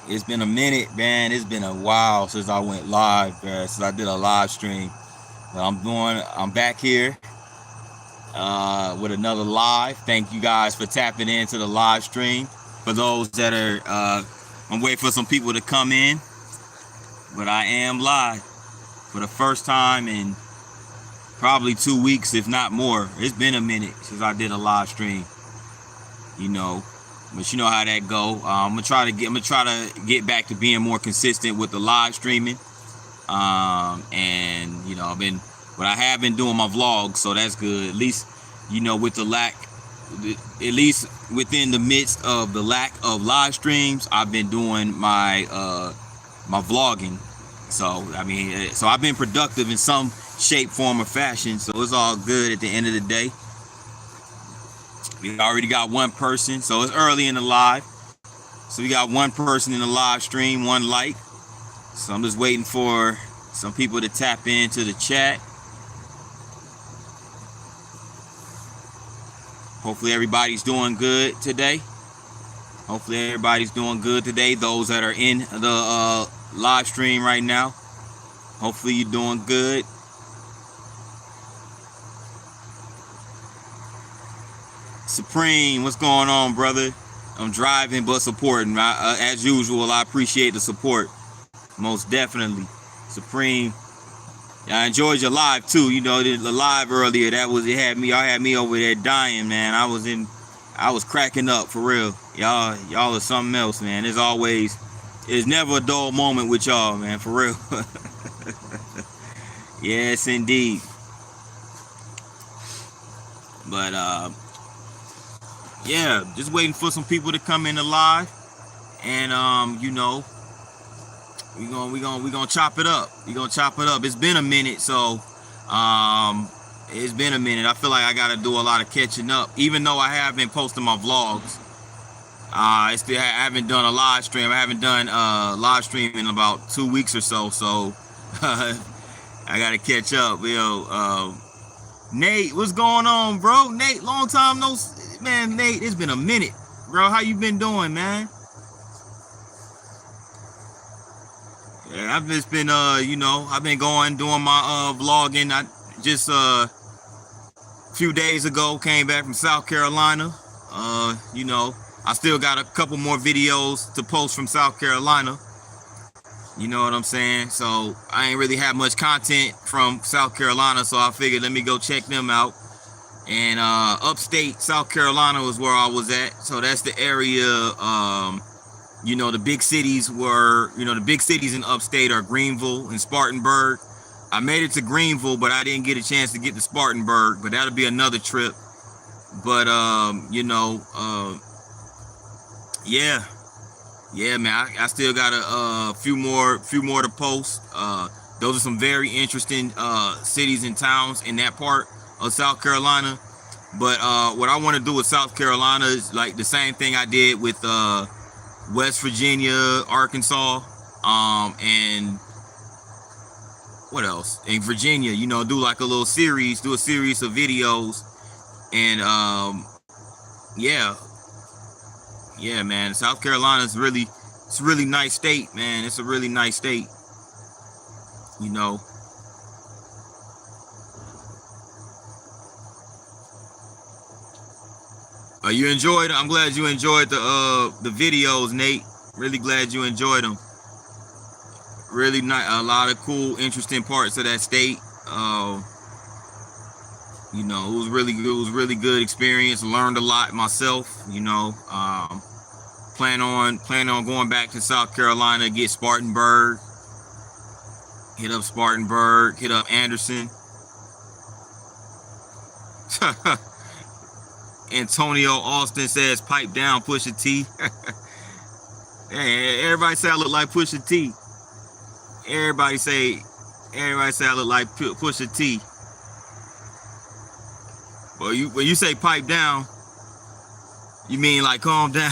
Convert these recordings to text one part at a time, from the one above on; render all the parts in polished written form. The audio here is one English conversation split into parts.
It's been a minute, man. It's been a while since I went live, man, since I did a live stream. But I'm back here with another live. Thank you guys for tapping into the live stream. For those that are, I'm waiting for some people to come in, but I am live for the first time in probably 2 weeks, if not more. It's been a minute since I did a live stream, you know. But you know how that go. I'm gonna try to get back to being more consistent with the live streaming. And you know, but I have been doing my vlogs, so that's good. At least, you know, with at least within the midst of the lack of live streams, I've been doing my my vlogging. So I mean, so I've been productive in some shape, form, or fashion. So it's all good at the end of the day. We already got one person, so it's early in the live. So we got one person in the live stream, one like. So I'm just waiting for some people to tap into the chat. Hopefully everybody's doing good today. Hopefully everybody's doing good today. Those that are in the live stream right now, hopefully you're doing good. Supreme, what's going on, brother? I'm driving but supporting. As usual, I appreciate the support. Most definitely. Supreme, I enjoyed your live too. You know, the live earlier, y'all had me over there dying, man. I was cracking up for real. Y'all are something else, man. There's never a dull moment with y'all, man, for real. Yes, indeed. But yeah, just waiting for some people to come in the live, and you know, we gonna chop it up. It's been a minute, so it's been a minute. I feel like I gotta do a lot of catching up, even though I have been posting my vlogs. I haven't done a live stream. I haven't done live stream in about 2 weeks or so. So I gotta catch up. Yo, Nate, what's going on, bro? Nate, long time no. Man, Nate, it's been a minute, bro. How you been doing, man? Yeah, I've just been, you know, I've been doing my vlogging. I just a few days ago came back from South Carolina. You know, I still got a couple more videos to post from South Carolina. You know what I'm saying? So I ain't really have much content from South Carolina, so I figured let me go check them out. And upstate South Carolina was where I was at. So that's the area, you know, the big cities in upstate are Greenville and Spartanburg. I made it to Greenville, but I didn't get a chance to get to Spartanburg, but that'll be another trip. But you know, yeah, man, I still got a few more to post. Those are some very interesting cities and towns in that part of South Carolina. But what I want to do with South Carolina is like the same thing I did with West Virginia, Arkansas, and what else? In Virginia, you know, do like a series of videos. And yeah, man, South Carolina is it's a really nice state, man. It's a really nice state, you know. You enjoyed it. I'm glad you enjoyed the videos, Nate. Really glad you enjoyed them. Really nice, a lot of cool, interesting parts of that state. You know, it was really good. It was really good experience. Learned a lot myself. You know, plan on going back to South Carolina, get Spartanburg, hit up Anderson. Antonio Austin says, pipe down, Pusha T. Hey, everybody say I look like Pusha T. Everybody say I look like Pusha T. Well, when you say pipe down, you mean like calm down.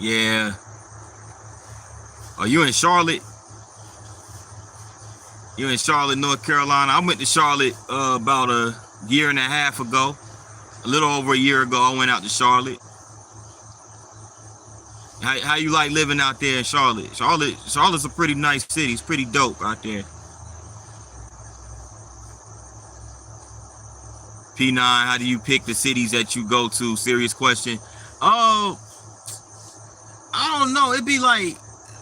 Yeah. Are you in Charlotte? You're in Charlotte, North Carolina. I went to Charlotte about a year and a half ago. A little over a year ago, I went out to Charlotte. How you like living out there in Charlotte? Charlotte's a pretty nice city. It's pretty dope out there. P9, how do you pick the cities that you go to? Serious question. Oh, I don't know. It'd be like,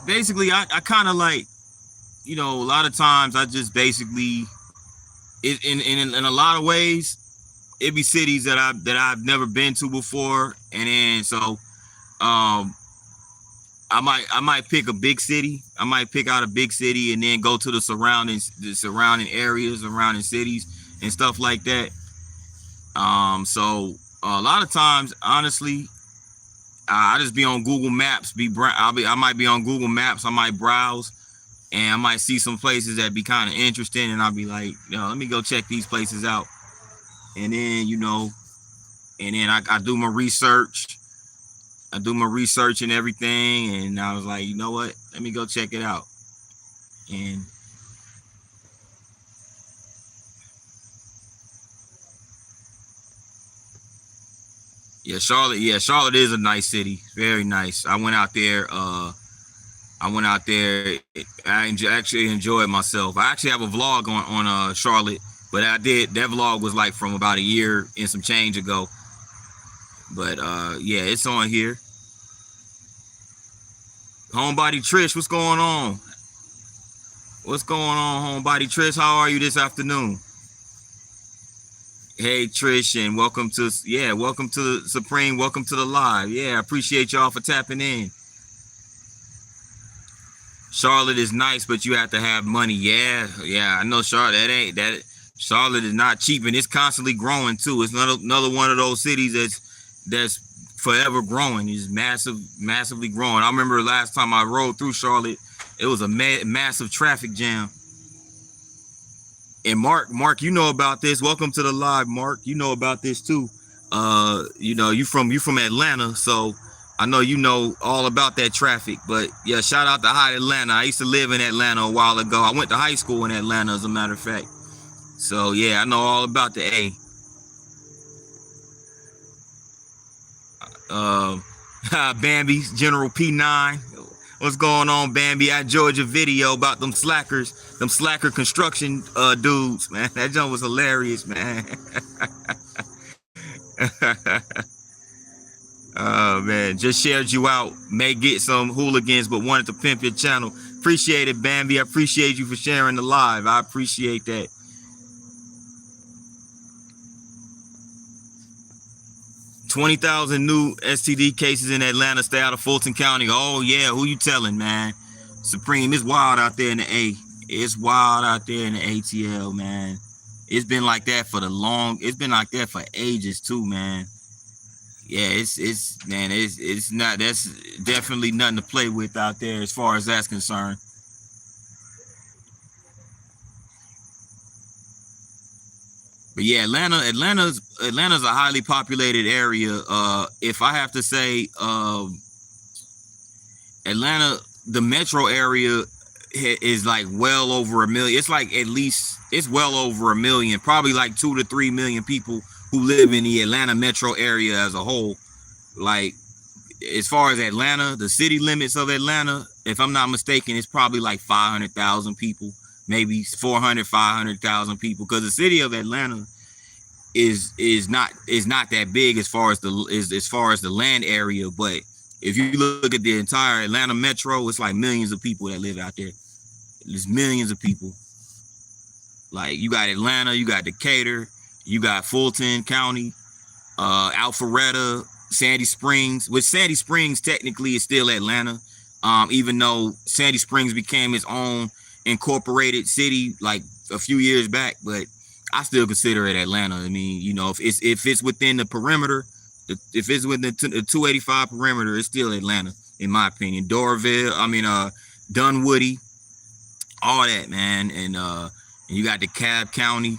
basically, I kind of like, a lot of times I just basically, in a lot of ways, it'd be cities that I've never been to before, and then so um I might pick a big city. I might pick out a big city and then go to the surrounding areas, surrounding cities, and stuff like that. So a lot of times, honestly, I just be on Google Maps. I might be on Google Maps. I might browse, and I might see some places that be kind of interesting, and I'll be like, let me go check these places out. And then I do my research. I do my research and everything, and I was like, you know what? Let me go check it out. And Charlotte is a nice city. Very nice. I went out there. I actually enjoyed myself. I actually have a vlog on Charlotte, but that vlog was like from about a year and some change ago. But yeah, it's on here. Homebody Trish, what's going on? What's going on, Homebody Trish? How are you this afternoon? Hey Trish, and welcome to Supreme. Welcome to the live. Yeah, I appreciate y'all for tapping in. Charlotte is nice, but you have to have money. Yeah, I know Charlotte. Charlotte is not cheap, and it's constantly growing too. It's another one of those cities that's forever growing. It's massively growing. I remember the last time I rode through Charlotte, it was a massive traffic jam. And Mark, you know about this. Welcome to the live, Mark. You know about this too. You from Atlanta, so I know you know all about that traffic. But yeah, shout out to Hot Atlanta. I used to live in Atlanta a while ago. I went to high school in Atlanta, as a matter of fact. So yeah, I know all about the A. Bambi, General P9. What's going on, Bambi? I enjoyed your video about them slacker construction dudes, man. That jump was hilarious, man. Oh man, just shared you out. May get some hooligans, but wanted to pimp your channel. Appreciate it, Bambi. I appreciate you for sharing the live. I appreciate that. 20,000 new STD cases in Atlanta. Stay out of Fulton County. Oh yeah, who you telling, man? Supreme, it's wild out there in the A. It's wild out there in the ATL, man. It's been like that it's been like that for ages too, man. Yeah, it's not, that's definitely nothing to play with out there as far as that's concerned. But yeah, Atlanta's a highly populated area. If I have to say, Atlanta, the metro area is like well over 1 million. It's like it's well over 1 million, probably like 2 to 3 million people who live in the Atlanta metro area as a whole. Like, as far as Atlanta, the city limits of Atlanta, if I'm not mistaken, it's probably like 500,000 people, maybe 500,000 people, because the city of Atlanta is not that big as far as the land area. But if you look at the entire Atlanta metro, it's like millions of people that live out there. There's millions of people. Like, you got Atlanta, you got Decatur, you got Fulton County, Alpharetta, Sandy Springs, which Sandy Springs technically is still Atlanta, even though Sandy Springs became its own incorporated city like a few years back. But I still consider it Atlanta. I mean, if it's within the perimeter, if it's within the 285 perimeter, it's still Atlanta, in my opinion. Dunwoody, all that, man. And you got DeKalb County,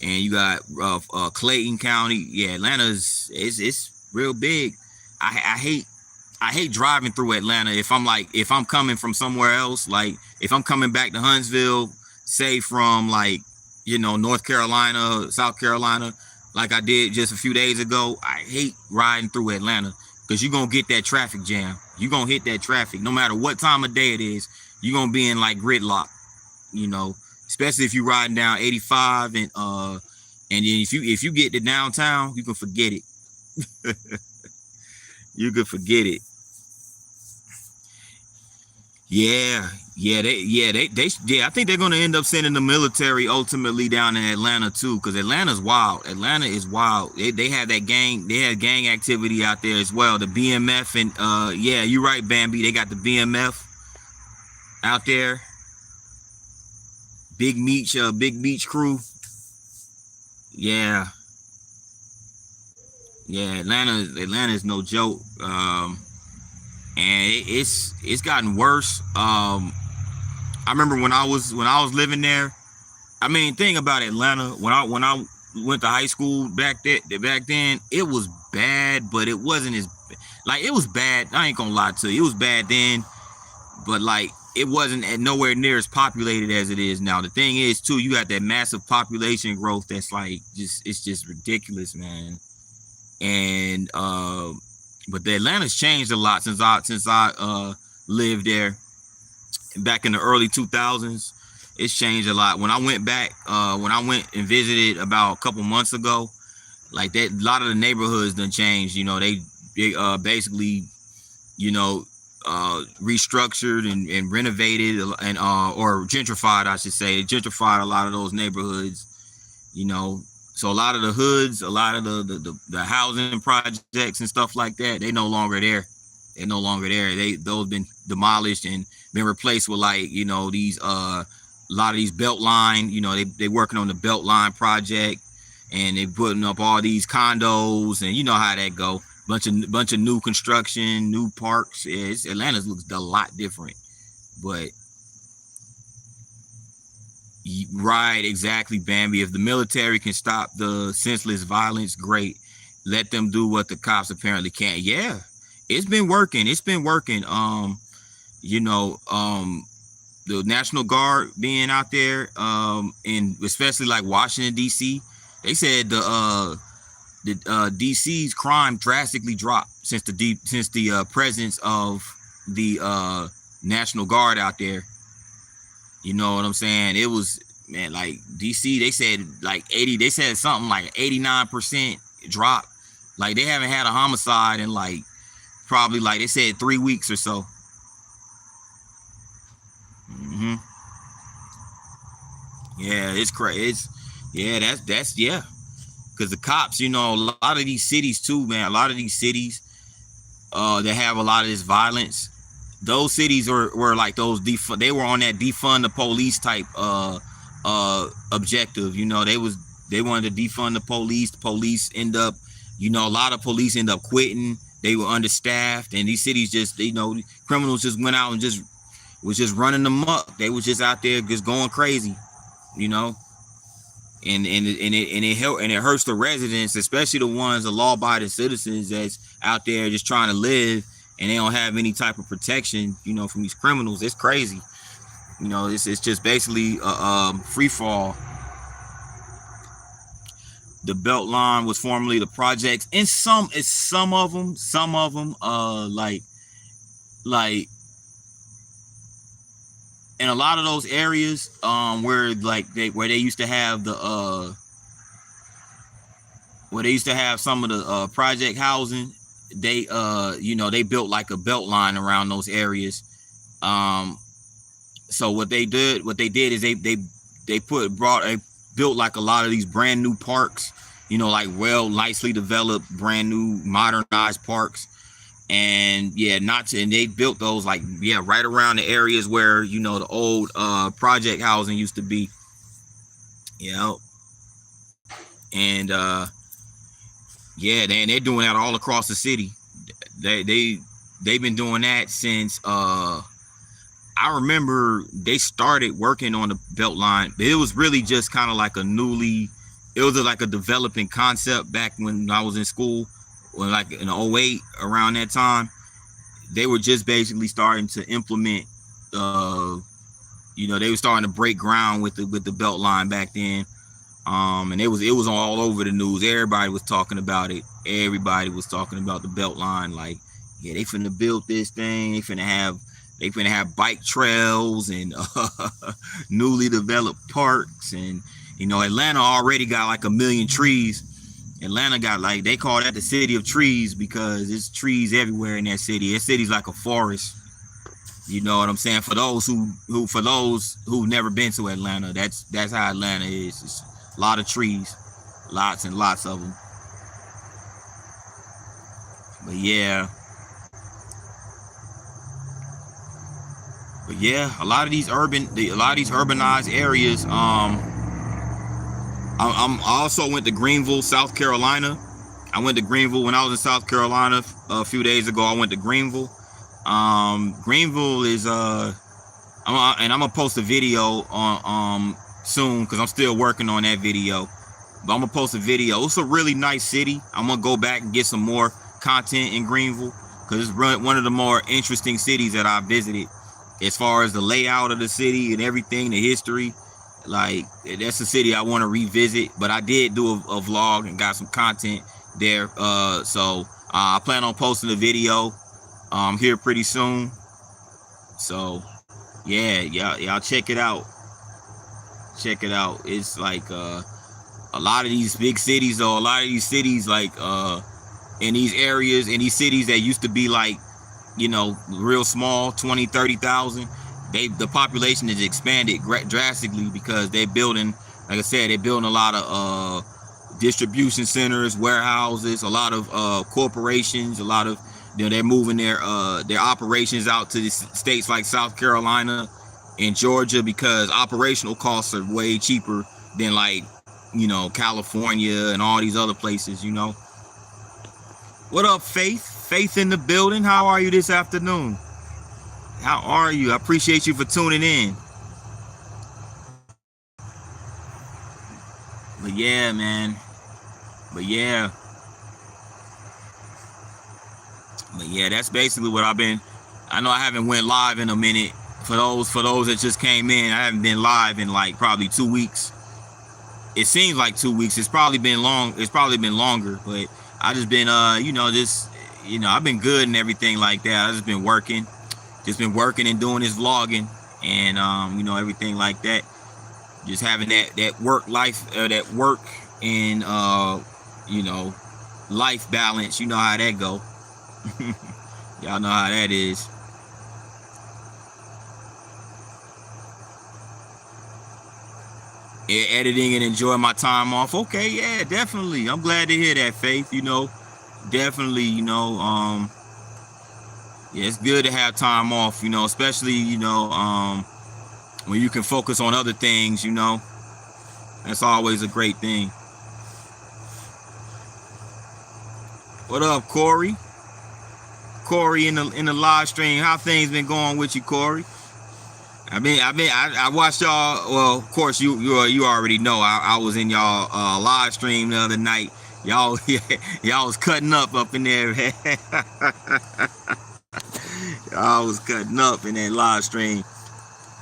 and you got Clayton County. Yeah, Atlanta's it's real big. I hate driving through Atlanta if I'm coming from somewhere else, like if I'm coming back to Huntsville, say from like North Carolina, South Carolina. like I did just a few days ago. I hate riding through Atlanta because you're gonna get that traffic jam. You're gonna hit that traffic no matter what time of day it is. You're gonna be in like gridlock, you know, especially if you're riding down 85 and then if you get to downtown, you can forget it. You could forget it. Yeah, I think they're gonna end up sending the military ultimately down in Atlanta too, because Atlanta's wild. Atlanta is wild. They have that gang. They have gang activity out there as well. The BMF and yeah, you're right, Bambi. They got the BMF out there. Big Meech crew. Yeah, yeah. Atlanta is no joke. And it's gotten worse. I remember when I was living there. I mean, thing about Atlanta, when I went to high school back then, it was bad, but it wasn't as like it was bad. I ain't gonna lie to you, it was bad then, but like it wasn't nowhere near as populated as it is now. The thing is too, you got that massive population growth that's like it's just ridiculous, man. And but the Atlanta's changed a lot since I lived there back in the early 2000s. It's changed a lot. When I went back, when I went and visited about a couple months ago, like that, a lot of the neighborhoods done changed. You know, they basically, you know, restructured and renovated and or gentrified, I should say. They gentrified a lot of those neighborhoods. You know, so a lot of the hoods, a lot of the housing projects and stuff like that, they no longer there. They're no longer there. Those been demolished and been replaced with like, you know, these a lot of these Beltline, you know, they working on the Beltline project and they putting up all these condos and you know how that go. Bunch of new construction, new parks. Yeah, Atlanta looks a lot different. But right, exactly, Bambi. If the military can stop the senseless violence, great. Let them do what the cops apparently can't. Yeah, it's been working. It's been working. You know, the National Guard being out there, and especially like Washington D.C. They said the DC's crime drastically dropped since the presence of the National Guard out there. You know what I'm saying? It was, man, like DC, they said like 80, they said something like 89% drop. Like they haven't had a homicide in like probably like they said 3 weeks or so. Mm-hmm. Yeah, it's crazy. That's yeah. Because the cops, you know, a lot of these cities too, man, a lot of these cities that have a lot of this violence, those cities were like those they were on that defund the police type objective. You know, they wanted to defund the police. The police end up, you know, a lot of police end up quitting. They were understaffed, and these cities just, you know, criminals just went out and was just running them up. They was just out there just going crazy, you know. And it hurts the residents, especially the ones, the law-abiding citizens that's out there just trying to live, and they don't have any type of protection, you know, from these criminals. It's crazy, you know. It's just basically free fall. The Beltline was formerly the projects, and some of them, like in a lot of those areas where they used to have some of the project housing, they you know, they built like a belt line around those areas. So what they did is they built like a lot of these brand new parks, you know, like well nicely developed brand new modernized parks. And yeah, and they built those like, yeah, right around the areas where, you know, the old project housing used to be. You know, and yeah, they're doing that all across the city. They've been doing that since I remember they started working on the Beltline. It was really just kind of like it was like a developing concept back when I was in school. When like in 2008, around that time, they were just basically starting to implement, you know, they were starting to break ground with the Beltline back then. And it was all over the news. Everybody was talking about it. Everybody was talking about the Beltline. Like, yeah, they finna build this thing. They finna have bike trails and newly developed parks. And Atlanta already got like 1 million trees. Atlanta got, like, they call that the city of trees because there's trees everywhere in that city. That city's like a forest. You know what I'm saying? For those who've never been to Atlanta, that's how Atlanta is. It's a lot of trees, lots and lots of them. But yeah, a lot of these urbanized areas. I also went to Greenville, South Carolina. I went to Greenville when I was in South Carolina a few days ago. I went to Greenville. Greenville is and I'm gonna post a video on soon because I'm still working on that video. But I'm gonna post a video. It's a really nice city. I'm gonna go back and get some more content in Greenville because it's one of the more interesting cities that I visited, as far as the layout of the city and everything, the history. Like, that's a city I want to revisit. But I did do a vlog and got some content there. So I plan on posting a video here pretty soon. So yeah, y'all check it out. Check it out. It's like a lot of these big cities, though. A lot of these cities, like in these areas, in these cities that used to be like, real small, 20, 30,000. The population is expanded drastically because they're building, like I said, they're building a lot of distribution centers, warehouses, a lot of corporations, a lot of, they're moving their operations out to the states like South Carolina and Georgia because operational costs are way cheaper than, like, California and all these other places. What up, Faith? Faith in the building. How are you this afternoon? How are you? I appreciate you for tuning in. But yeah, man. But yeah, that's basically what I've been. I know I haven't went live in a minute. For those that just came in, I haven't been live in like probably 2 weeks. It seems like 2 weeks. It's probably been long. It's probably been longer. But I just been I've been good and everything like that. I just been working and doing this vlogging and everything like that. Just having that work life, that work and life balance. You know how that go. Y'all know how that is. Yeah, editing and enjoy my time off. Okay, yeah, definitely. I'm glad to hear that, Faith. Definitely, yeah, it's good to have time off, especially, when you can focus on other things, that's always a great thing. What up, Corey? Corey in the live stream. How things been going with you, Corey? I watched y'all. Well, of course you already know. I was in y'all live stream the other night. Y'all was cutting up in there. Y'all was cutting up in that live stream.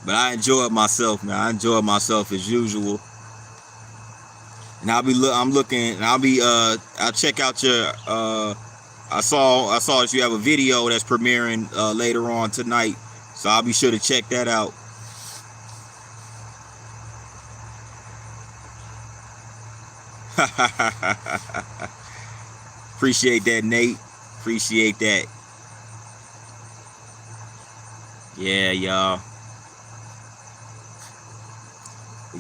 But I enjoyed myself, man. I enjoyed myself as usual. And I'll check out your I saw that you have a video that's premiering later on tonight. So I'll be sure to check that out. Appreciate that, Nate. Appreciate that. Yeah, y'all.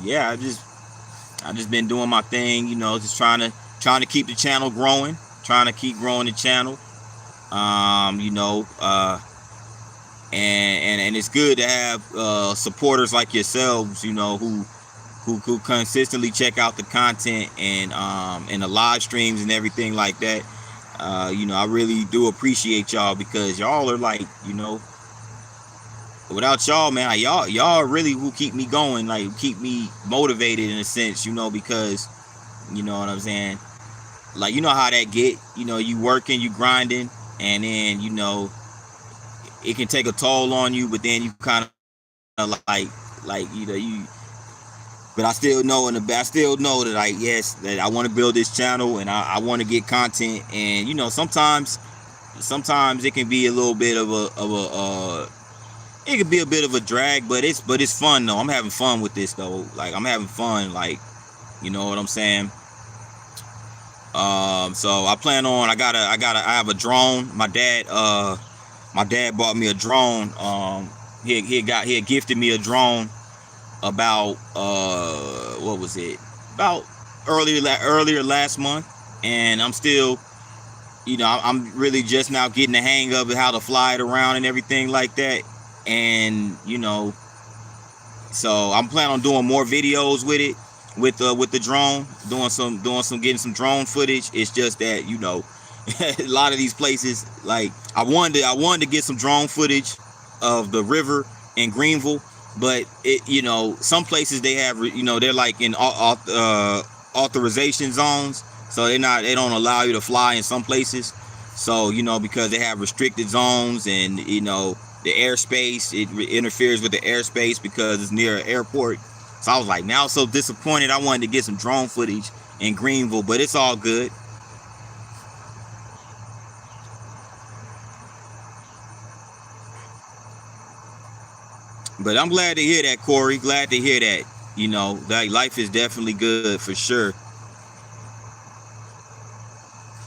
Yeah, I just been doing my thing, just trying to keep the channel growing, trying to keep growing the channel. And it's good to have supporters like yourselves, who consistently check out the content and the live streams and everything like that. I really do appreciate y'all because y'all are like, without y'all, man, y'all really who keep me going, like keep me motivated in a sense, because you know what I'm saying. Like, how that get, you working, you grinding, and then it can take a toll on you, but then you kind of like you But I still know I still know that, like, yes, that I want to build this channel, and I want to get content. And you know, sometimes it can be a little bit of a it could be a bit of a drag, but it's fun though. I'm having fun with this though. Like, I'm having fun, like, you know what I'm saying? So I plan on, I have a drone. My dad bought me a drone. He had gifted me a drone about what was it? About earlier last month, and I'm still, you know, I'm really just now getting the hang of it, how to fly it around and everything like that. And you know, so I'm planning on doing more videos with it, with the drone, getting some drone footage. It's just that, you know, a lot of these places, like, I wanted to get some drone footage of the river in Greenville, but it, you know, some places they have, you know, they're like in authorization zones, so they don't allow you to fly in some places. So, you know, because they have restricted zones, and you know, the airspace, it interferes with the airspace because it's near an airport. So I was like, man, I was so disappointed. I wanted to get some drone footage in Greenville, but it's all good. But I'm glad to hear that, Corey. Glad to hear that. You know, that life is definitely good for sure.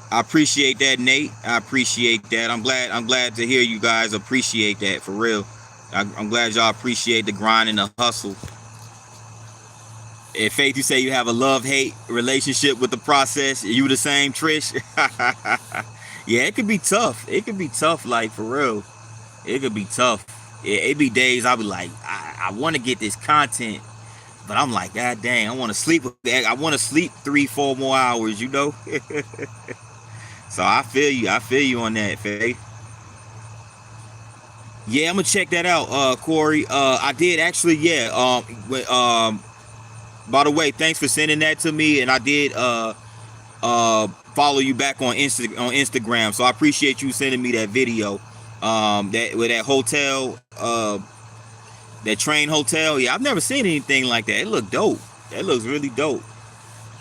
I appreciate that, Nate. I appreciate that. I'm glad to hear you guys appreciate that, for real. I'm glad y'all appreciate the grind and the hustle. And Faith, you say you have a love-hate relationship with the process. Are you the same, Trish? Yeah, it could be tough. It could be tough, like, for real. It could be tough. It be days I'll be like, I want to get this content, but I'm like, God dang, I want to sleep. I want to sleep 3-4 more hours, you know? So I feel you. I feel you on that, Faith. Yeah, I'm gonna check that out, Corey. I did actually, yeah. By the way, thanks for sending that to me, and I did follow you back on Instagram. So I appreciate you sending me that video. That with that hotel, that train hotel. Yeah, I've never seen anything like that. It looked dope. That looks really dope.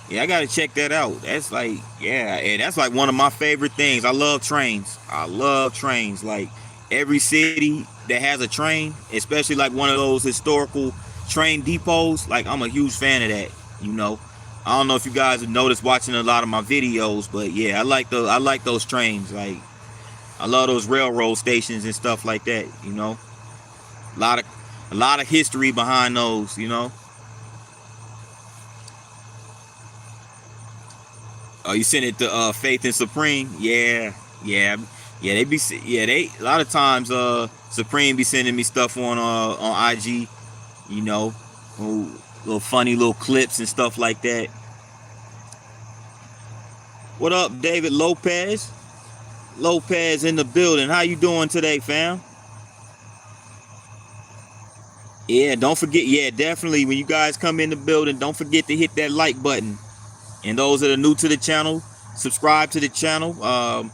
Yeah, I gotta check that out. That's like, yeah, and that's like one of my favorite things. I love trains. I love trains. Like, every city that has a train, especially like one of those historical train depots, like, I'm a huge fan of that. You know, I don't know if you guys have noticed watching a lot of my videos, but yeah, I like those trains. Like, I love those railroad stations and stuff like that. You know, a lot of history behind those. You know. Oh, you sent it to Faith and Supreme? Yeah, yeah, yeah. They a lot of times Supreme be sending me stuff on IG. You know, little funny little clips and stuff like that. What up, David Lopez? Lopez in the building. How you doing today, fam? Yeah, don't forget. Yeah, definitely. When you guys come in the building, don't forget to hit that like button. And those that are new to the channel, subscribe to the channel. I'm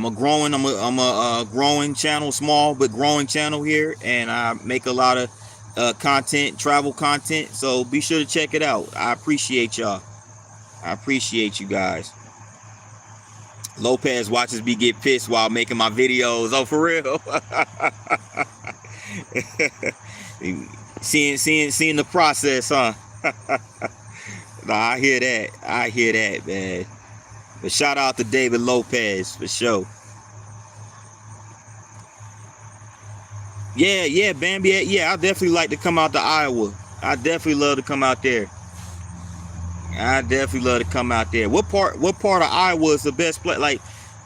a growing channel, small but growing channel here, and I make a lot of content, travel content. So be sure to check it out. I appreciate y'all. I appreciate you guys. Lopez watches me get pissed while making my videos. Oh, for real? seeing the process, huh? No, I hear that, man. But shout out to David Lopez for sure. Yeah, Bambi. Yeah, I definitely like to come out to Iowa. I definitely love to come out there. What part of Iowa is the best place? Like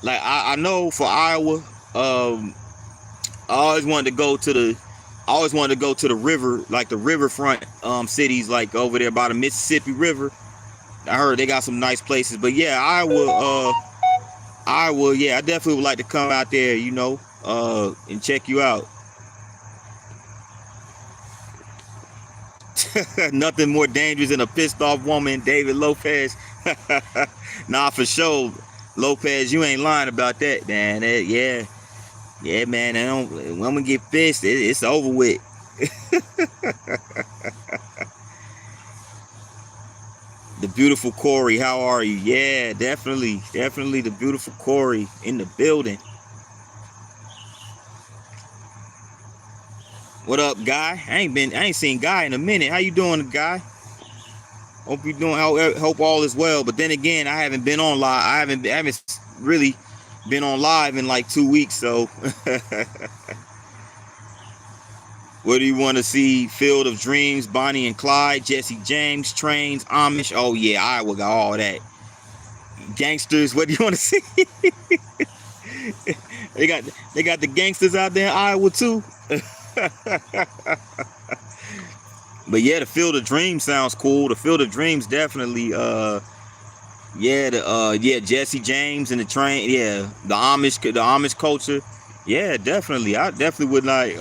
I know for Iowa, I always wanted to go to the river, like the riverfront cities, like over there by the Mississippi River. I heard they got some nice places. But yeah, Iowa, yeah, I definitely would like to come out there, you know, and check you out. Nothing more dangerous than a pissed off woman, David Lopez. Nah, for sure, Lopez, you ain't lying about that, man. Yeah, man. When women get pissed, it's over with. The beautiful Corey, how are you? Yeah, definitely the beautiful Corey in the building. What up, Guy? I ain't seen Guy in a minute. How you doing, Guy? Hope you doing. Hope all is well. But then again, I haven't been on live. I haven't really been on live in like 2 weeks. So, what do you want to see? Field of Dreams, Bonnie and Clyde, Jesse James, Trains, Amish. Oh yeah, Iowa got all that. Gangsters. What do you want to see? They got the gangsters out there in Iowa too. But yeah, the Field of Dreams sounds cool. The Field of Dreams definitely Jesse James and the train, the Amish culture. Yeah, definitely. I definitely would like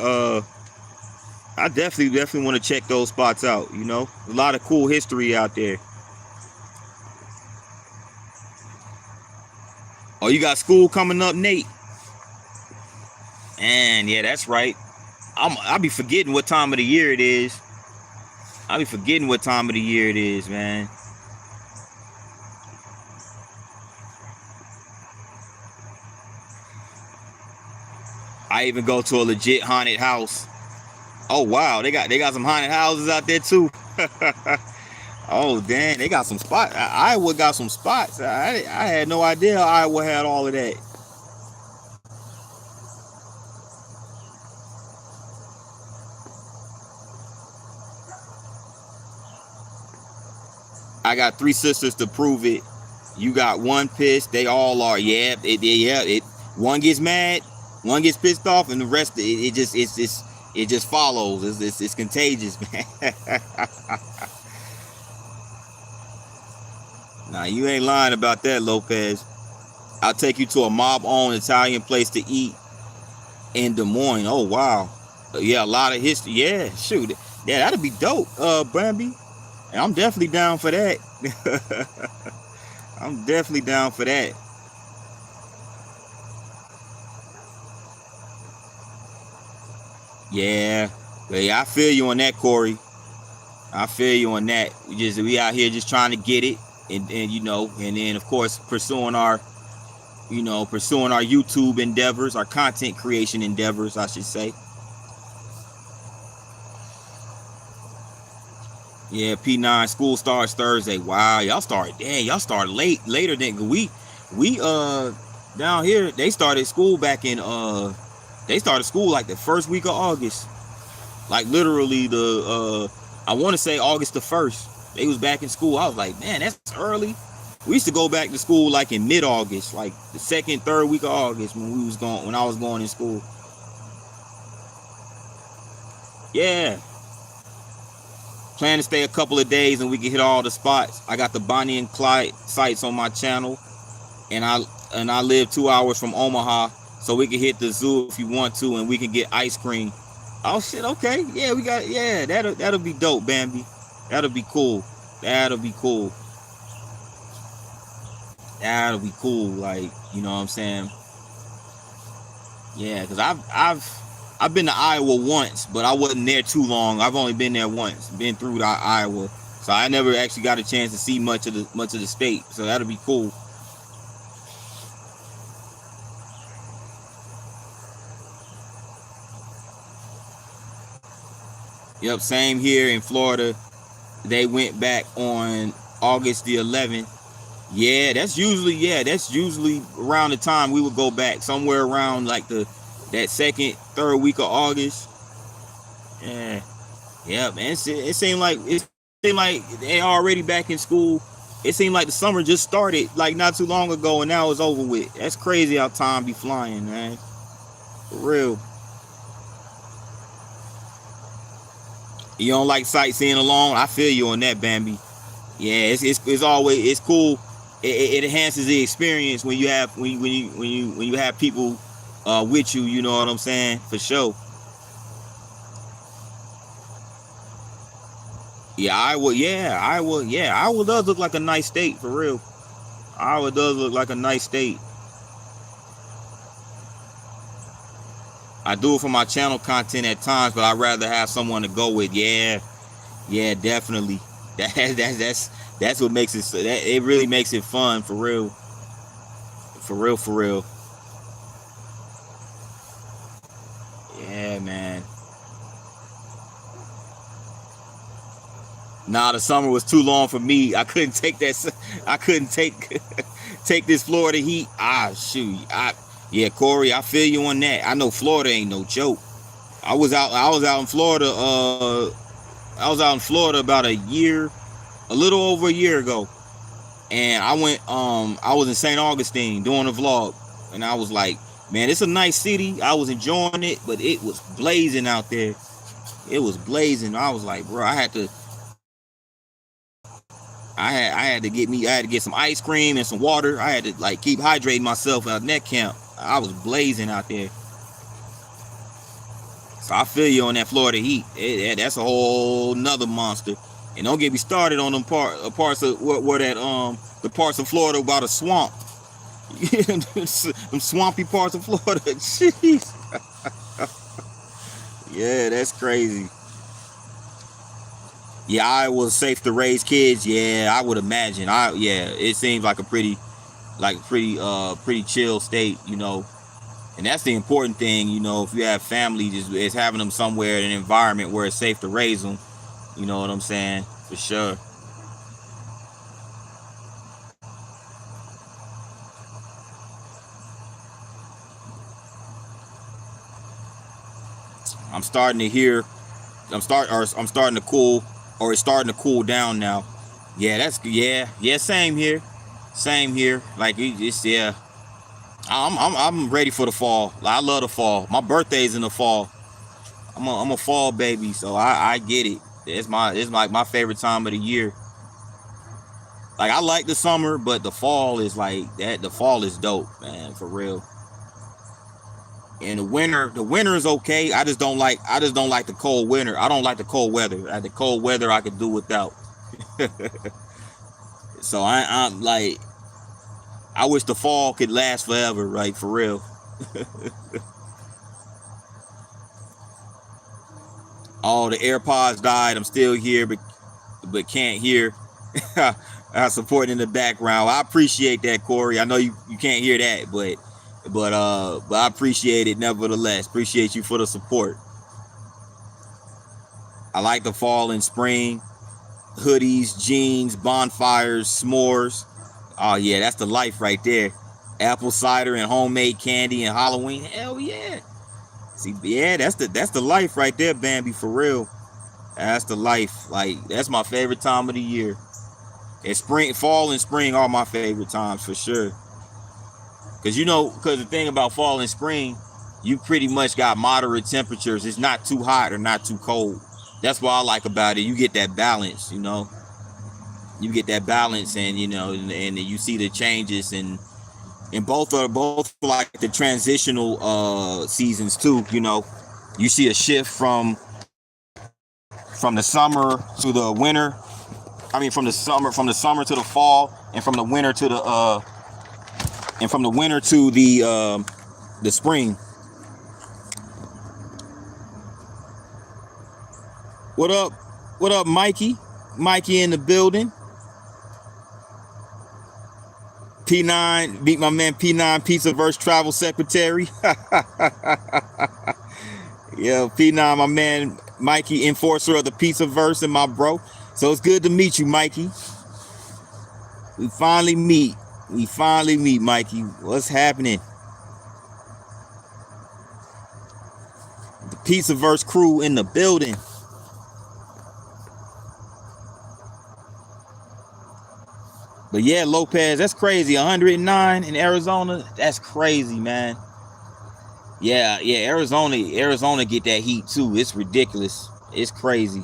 I definitely want to check those spots out, you know. A lot of cool history out there. Oh, you got school coming up, Nate? And yeah, that's right. I'll be forgetting what time of the year it is. Man. I even go to a legit haunted house. Oh wow, they got some haunted houses out there too. Oh dang, they got some spots. Iowa got some spots. I had no idea Iowa had all of that. I got 3 sisters to prove it. You got one pissed. They all are. Yeah. One gets mad, one gets pissed off, and the rest it just follows. It's contagious, man. Nah, you ain't lying about that, Lopez. I'll take you to a mob-owned Italian place to eat in Des Moines. Oh wow. Yeah, a lot of history. Yeah, shoot. Yeah, that'd be dope, Bambi. And I'm definitely down for that. I'm definitely down for that. Yeah, I feel you on that, Corey. I feel you on that. We out here just trying to get it, and you know, and then of course pursuing our YouTube endeavors, our content creation endeavors, I should say. Yeah, P9 school starts Thursday. Wow, y'all start later than we down here. They started school back in they started school like the first week of August. Like literally I want to say August the 1st. They was back in school. I was like, man, that's early. We used to go back to school like in mid-August, like the 2nd, 3rd week of August when I was going in school. Yeah. Plan to stay a couple of days and we can hit all the spots. I got the Bonnie and Clyde sites on my channel, and I live 2 hours from Omaha, so we can hit the zoo if you want to, and we can get ice cream. Oh shit, okay, yeah, that'll be dope, Bambi. That'll be cool. That'll be cool. Like, you know what I'm saying? Yeah, because I've been to Iowa once, but I wasn't there too long. I've only been there once, been through Iowa, so I never actually got a chance to see much of the state. So that'll be cool. Yep, same here in Florida. They went back on August the 11th. Yeah, that's usually around the time we would go back, somewhere around like that 2nd, 3rd week of August. Yeah, man. It seemed like they already back in school. It seemed like the summer just started like not too long ago, and now it's over with. That's crazy how time be flying, man. For real. You don't like sightseeing alone? I feel you on that, Bambi. Yeah, it's cool. It enhances the experience when you have people with you. You know what I'm saying? For sure. Iowa does look like a nice state, for real. Iowa does look like a nice state. I do it for my channel content at times, but I'd rather have someone to go with. Yeah, definitely. That's what makes it. That it really makes it fun for real, for real, for real. Yeah, man. Nah, the summer was too long for me. I couldn't take that. I couldn't take take this Florida heat. Ah, shoot. Yeah, Corey, I feel you on that. I know Florida ain't no joke. I was out in Florida. I was out in Florida about a year, a little over a year ago, and I went. I was in St. Augustine doing a vlog, and I was like, man, it's a nice city. I was enjoying it, but it was blazing out there. It was blazing. I was like, bro, I had to get some ice cream and some water. I had to like keep hydrating myself out in that camp. I was blazing out there. So I feel you on that Florida heat. That's a whole nother monster. And don't get me started on them parts of where that the parts of Florida about a swamp. Them swampy parts of Florida. Jeez. Yeah, that's crazy. Yeah, I was safe to raise kids. Yeah, I would imagine. Yeah, it seems like a pretty chill state, you know. And that's the important thing, you know. If you have family, just is having them somewhere in an environment where it's safe to raise them. You know what I'm saying? For sure. I'm starting to hear. I'm starting to cool, or it's starting to cool down now. Yeah, yeah. Same here. Same here. Like it's yeah. I'm ready for the fall. I love the fall. My birthday's in the fall. I'm a fall baby, so I get it. It's like my favorite time of the year. Like I like the summer, but the fall is like that. The fall is dope, man, for real. And the winter is okay. I just don't like the cold winter. I don't like the cold weather. The cold weather I could do without. So I'm like, I wish the fall could last forever, right? For real. All the AirPods died. I'm still here, but can't hear. I support in the background. I appreciate that, Corey. I know you can't hear that, but I appreciate it nevertheless. Appreciate you for the support. I like the fall and spring. Hoodies, jeans, bonfires, s'mores. Oh yeah, that's the life right there. Apple cider and homemade candy and Halloween. Hell yeah. See, yeah, that's the life right there, Bambi, for real. That's the life. Like that's my favorite time of the year. And fall and spring are my favorite times for sure. Cause the thing about fall and spring, you pretty much got moderate temperatures. It's not too hot or not too cold. That's what I like about it. You get that balance, you know. You get that balance, and and you see the changes, and both like the transitional seasons too. You know, you see a shift from the summer to the winter. I mean, from the summer to the fall, and from the winter to the spring. What up? What up, Mikey? Mikey in the building. P9, meet my man P9 Pizzaverse Travel Secretary. Yeah, P9, my man Mikey, enforcer of the Pizzaverse, and my bro. So it's good to meet you, Mikey. We finally meet. Mikey. What's happening? The Pizzaverse crew in the building. But yeah, Lopez, that's crazy. 109 in Arizona. That's crazy, man. Yeah, Arizona get that heat too. It's ridiculous. It's crazy.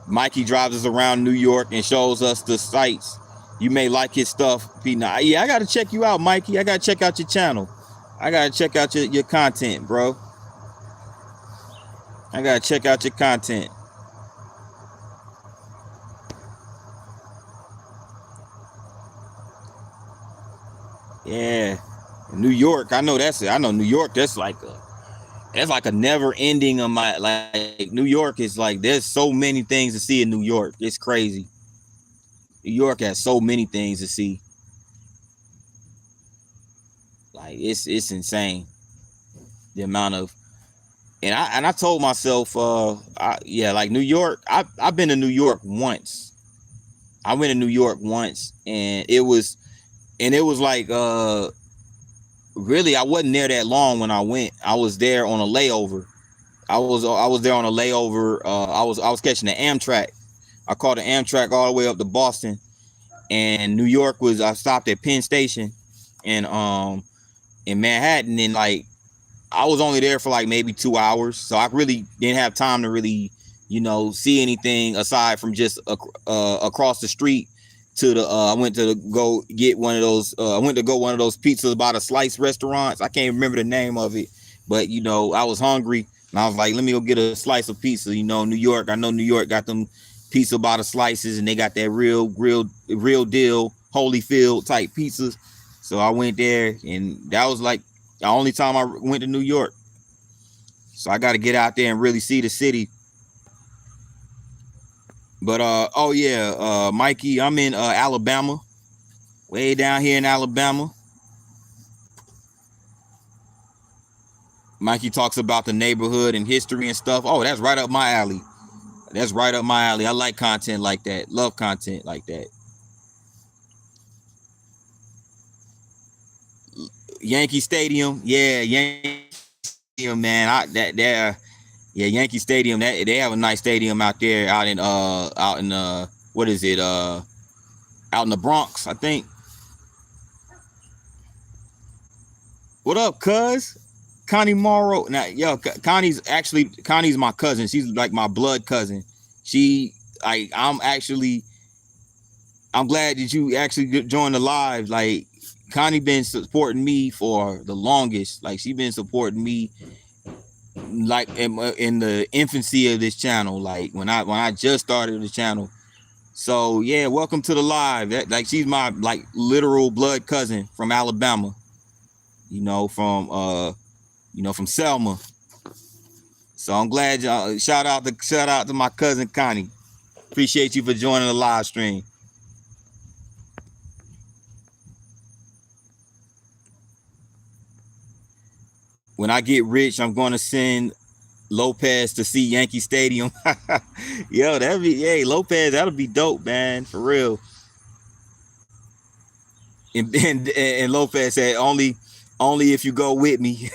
Mikey drives us around New York and shows us the sights. You may like his stuff, P9. Yeah, I gotta check you out, Mikey. I gotta check out your channel. I gotta check out your content, bro. I gotta check out your content. Yeah. New York, I know New York, that's like That's like a never ending of my, like, New York is like, there's so many things to see in New York. It's crazy. New York has so many things to see. Like, it's insane the amount of, and I told myself, yeah, like New York. I've been to New York once. I went to New York once, and it was like, really, I wasn't there that long when I went. I was there on a layover. I was there on a layover. I was catching the Amtrak. I caught the Amtrak all the way up to Boston, and New York was. I stopped at Penn Station, and in Manhattan, and like I was only there for like maybe 2 hours, so I really didn't have time to really, see anything aside from just across the street to the. I went to go get one of those. I went to go one of those pizzas by the Slice restaurants. I can't remember the name of it, but I was hungry and I was like, let me go get a slice of pizza. New York. I know New York got them pizza by the slices, and they got that real deal Holyfield type pizzas. So I went there, and that was like the only time I went to New York. So I got to get out there and really see the city. But oh yeah, Mikey, I'm in Alabama, way down here in Alabama. Mikey talks about the neighborhood and history and stuff. Oh, that's right up my alley. That's right up my alley. I like content like that. Love content like that. Yankee Stadium, yeah, Yankee Stadium, man. Yeah, Yankee Stadium. They have a nice stadium out there, out in what is it? Out in the Bronx, I think. What up, cuz? Connie Morrow. Now, yo, Connie's my cousin. She's like my blood cousin. She, like, I'm glad that you actually joined the live. Like, Connie been supporting me for the longest. Like, she been supporting me like in the infancy of this channel. Like when I just started the channel. So yeah, welcome to the live. Like, she's my like literal blood cousin from Alabama. From Selma. So I'm glad y'all. Shout out to my cousin Connie. Appreciate you for joining the live stream. When I get rich, I'm going to send Lopez to see Yankee Stadium. Yo, Lopez, that'll be dope, man, for real. And Lopez said, only if you go with me.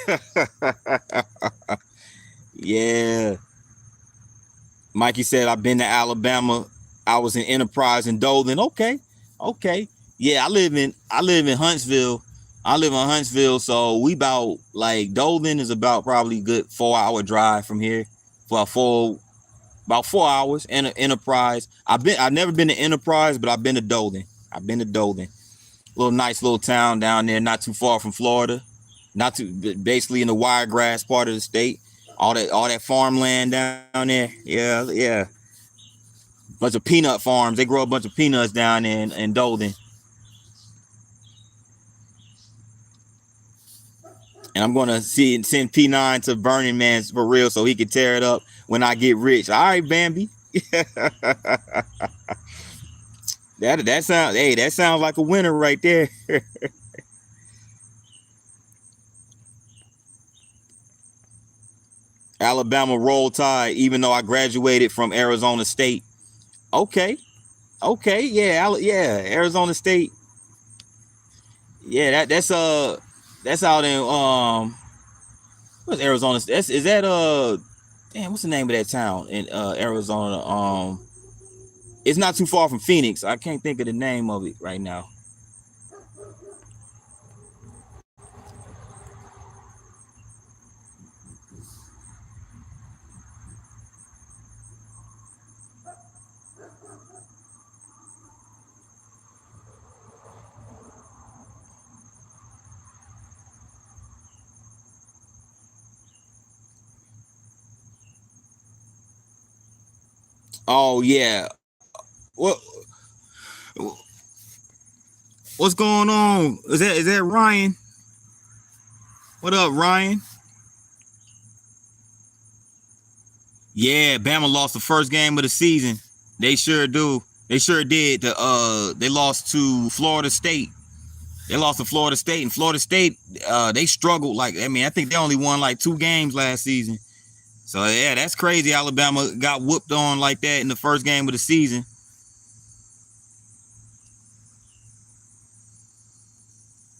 Yeah. Mikey said, I've been to Alabama. I was in Enterprise in Dolan. Okay. Yeah, I live in Huntsville. I live in Huntsville, so we about, like, Dolan is about probably good 4 hour drive from here. For about 4 hours. And Enterprise. I've never been to Enterprise, but I've been to Dolan. Little nice little town down there, not too far from Florida. Not too, basically in the wiregrass part of the state. All that farmland down there. Yeah. Bunch of peanut farms. They grow a bunch of peanuts down there in Dolan. And I'm gonna send P9 to Burning Man for real, so he can tear it up when I get rich. All right, Bambi. that sounds like a winner right there. Alabama Roll Tide, even though I graduated from Arizona State. Okay, yeah, Arizona State. Yeah, that's out in what's Arizona? Is that damn, what's the name of that town in Arizona? It's not too far from Phoenix. I can't think of the name of it right now. Oh yeah. What what's going on? Is that Ryan? What up, Ryan? Yeah, Bama lost the first game of the season. They sure do. They sure did. They lost to Florida State. They lost to Florida State, and Florida State, they struggled. Like, I mean, I think they only won like 2 games last season. So yeah, that's crazy. Alabama got whooped on like that in the first game of the season.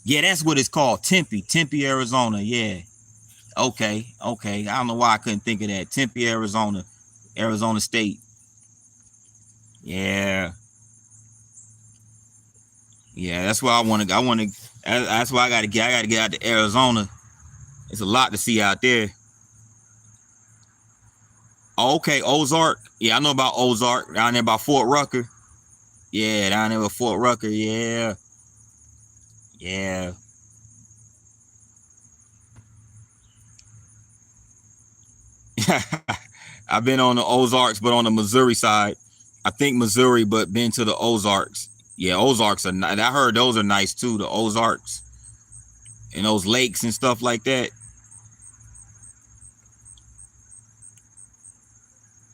Yeah, that's what it's called. Tempe, Arizona. Yeah. Okay. I don't know why I couldn't think of that. Tempe, Arizona State. Yeah. Yeah, that's why I want to. That's why I got to get. I got to get out to Arizona. It's a lot to see out there. Okay, Ozark. Yeah, I know about Ozark down there by Fort Rucker. Yeah, down there with Fort Rucker. Yeah. I've been on the Ozarks, but on the Missouri side. I think Missouri, but been to the Ozarks. Yeah, Ozarks are nice. I heard those are nice too, the Ozarks. And those lakes and stuff like that.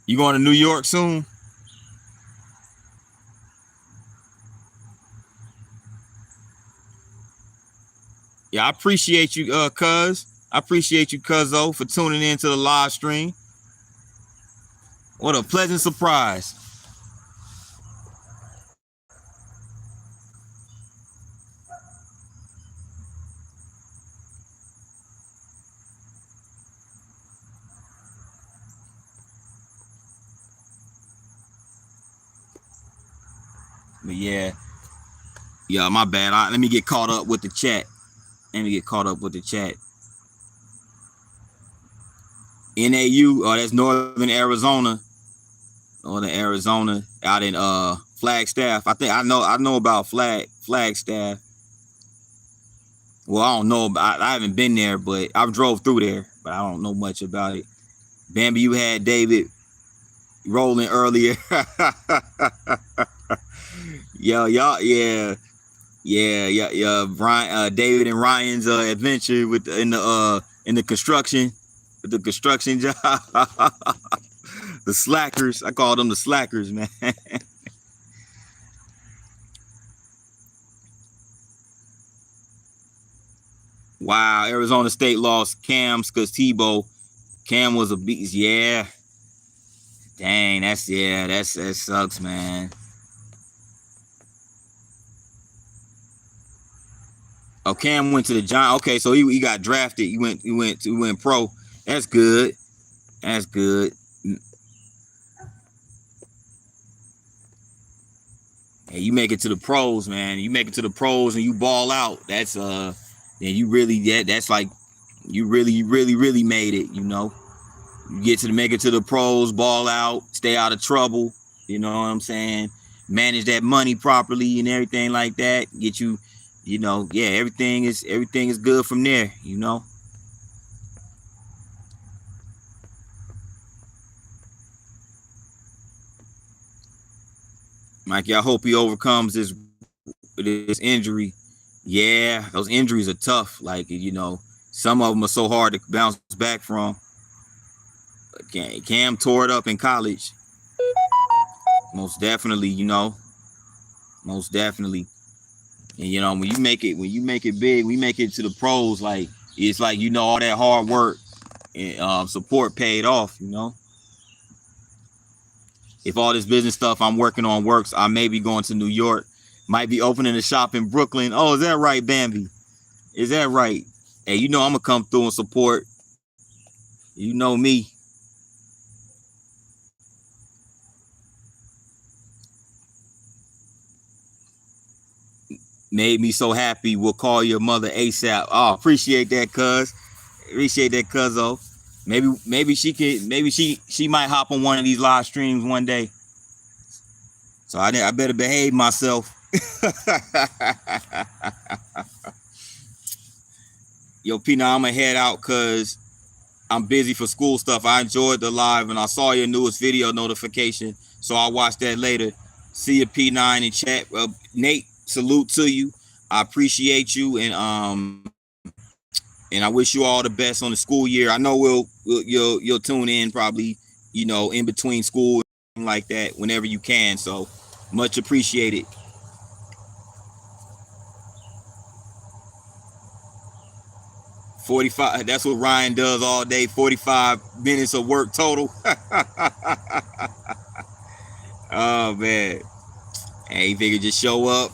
You going to New York soon? Yeah, I appreciate you, cuz. I appreciate you, cuzzo, for tuning in to the live stream. What a pleasant surprise. But yeah. Yeah, my bad. Let me get caught up with the chat. NAU, that's Northern Arizona. Northern Arizona out in Flagstaff. I know about Flagstaff. Well, I don't know. I haven't been there, but I've drove through there, but I don't know much about it. Bambi, you had David rolling earlier. Y'all, yeah. Brian, David and Ryan's adventure in the construction, with the construction job. The slackers. I call them the slackers, man. Wow, Arizona State lost Cam because Cam was a beast. Yeah. Dang, that sucks, man. Oh, Cam went to the Giants. Okay, so he got drafted. He went pro. That's good. That's good. Hey, you make it to the pros, man. You make it to the pros and you ball out. That's then you really that's like you really made it, you know. You get to make it to the pros, ball out, stay out of trouble, you know what I'm saying? Manage that money properly and everything like that. Get you, you know, yeah, everything is good from there, you know. Mikey, I hope he overcomes this injury. Yeah, those injuries are tough. Like, you know, some of them are so hard to bounce back from. Cam tore it up in college. Most definitely, you know. Most definitely. And you know, when you make it big, we make it to the pros, like it's like, you know, all that hard work and support paid off, you know. If all this business stuff I'm working on works, I may be going to New York, might be opening a shop in Brooklyn. Oh, is that right, Bambi? Is that right? Hey, you know I'm gonna come through and support. You know me. Made me so happy. We'll call your mother ASAP. Oh, appreciate that, cuz. Appreciate that, cuzzo. Maybe she might hop on one of these live streams one day. So I better behave myself. Yo, P9, I'm gonna head out because I'm busy for school stuff. I enjoyed the live and I saw your newest video notification, so I'll watch that later. See you, P9, in chat. Nate, salute to you. I appreciate you, and I wish you all the best on the school year. I know you'll tune in probably you know, in between school and like that whenever you can. So much appreciated. 45, that's what Ryan does all day. 45 minutes of work total. Oh man. And he figured just show up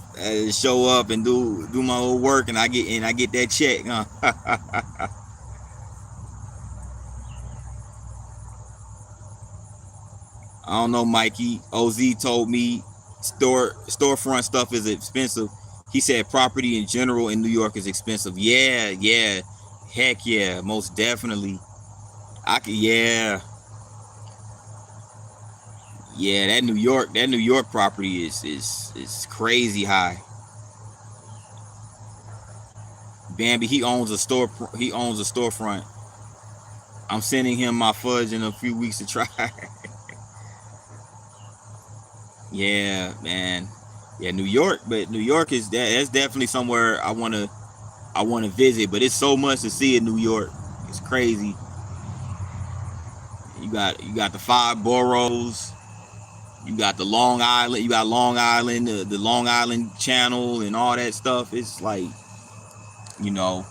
and do my old work, and I get that check, huh? I don't know, Mikey. OZ told me storefront stuff is expensive. He said property in general in New York is expensive. Yeah, yeah, heck yeah, most definitely. Yeah, yeah. That New York property is crazy high. Bambi, he owns a store. He owns a storefront. I'm sending him my fudge in a few weeks to try. Yeah, man. Yeah, New York, but New York is that's definitely somewhere I want to visit. But it's so much to see in New York. It's crazy. You got the five boroughs. You got the Long Island. You got Long Island, the Long Island Channel, and all that stuff. It's like, you know,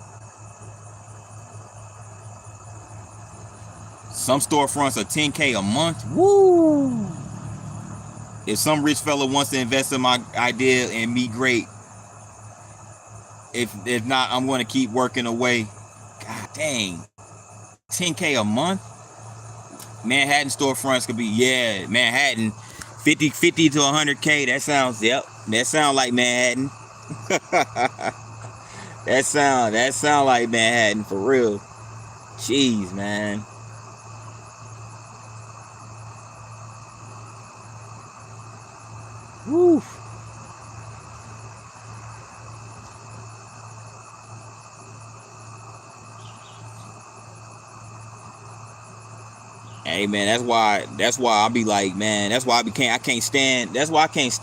some storefronts are 10K a month. Woo! If some rich fella wants to invest in my idea and me, great. If not, I'm going to keep working away. God dang, 10K a month. Manhattan storefronts could be, yeah, Manhattan, 50 to 100K. That sounds, yep, that sound like Manhattan. that sound like Manhattan for real. Jeez, man. Woo. Hey man, that's why I be like, man, I can't stand people. That's why I can't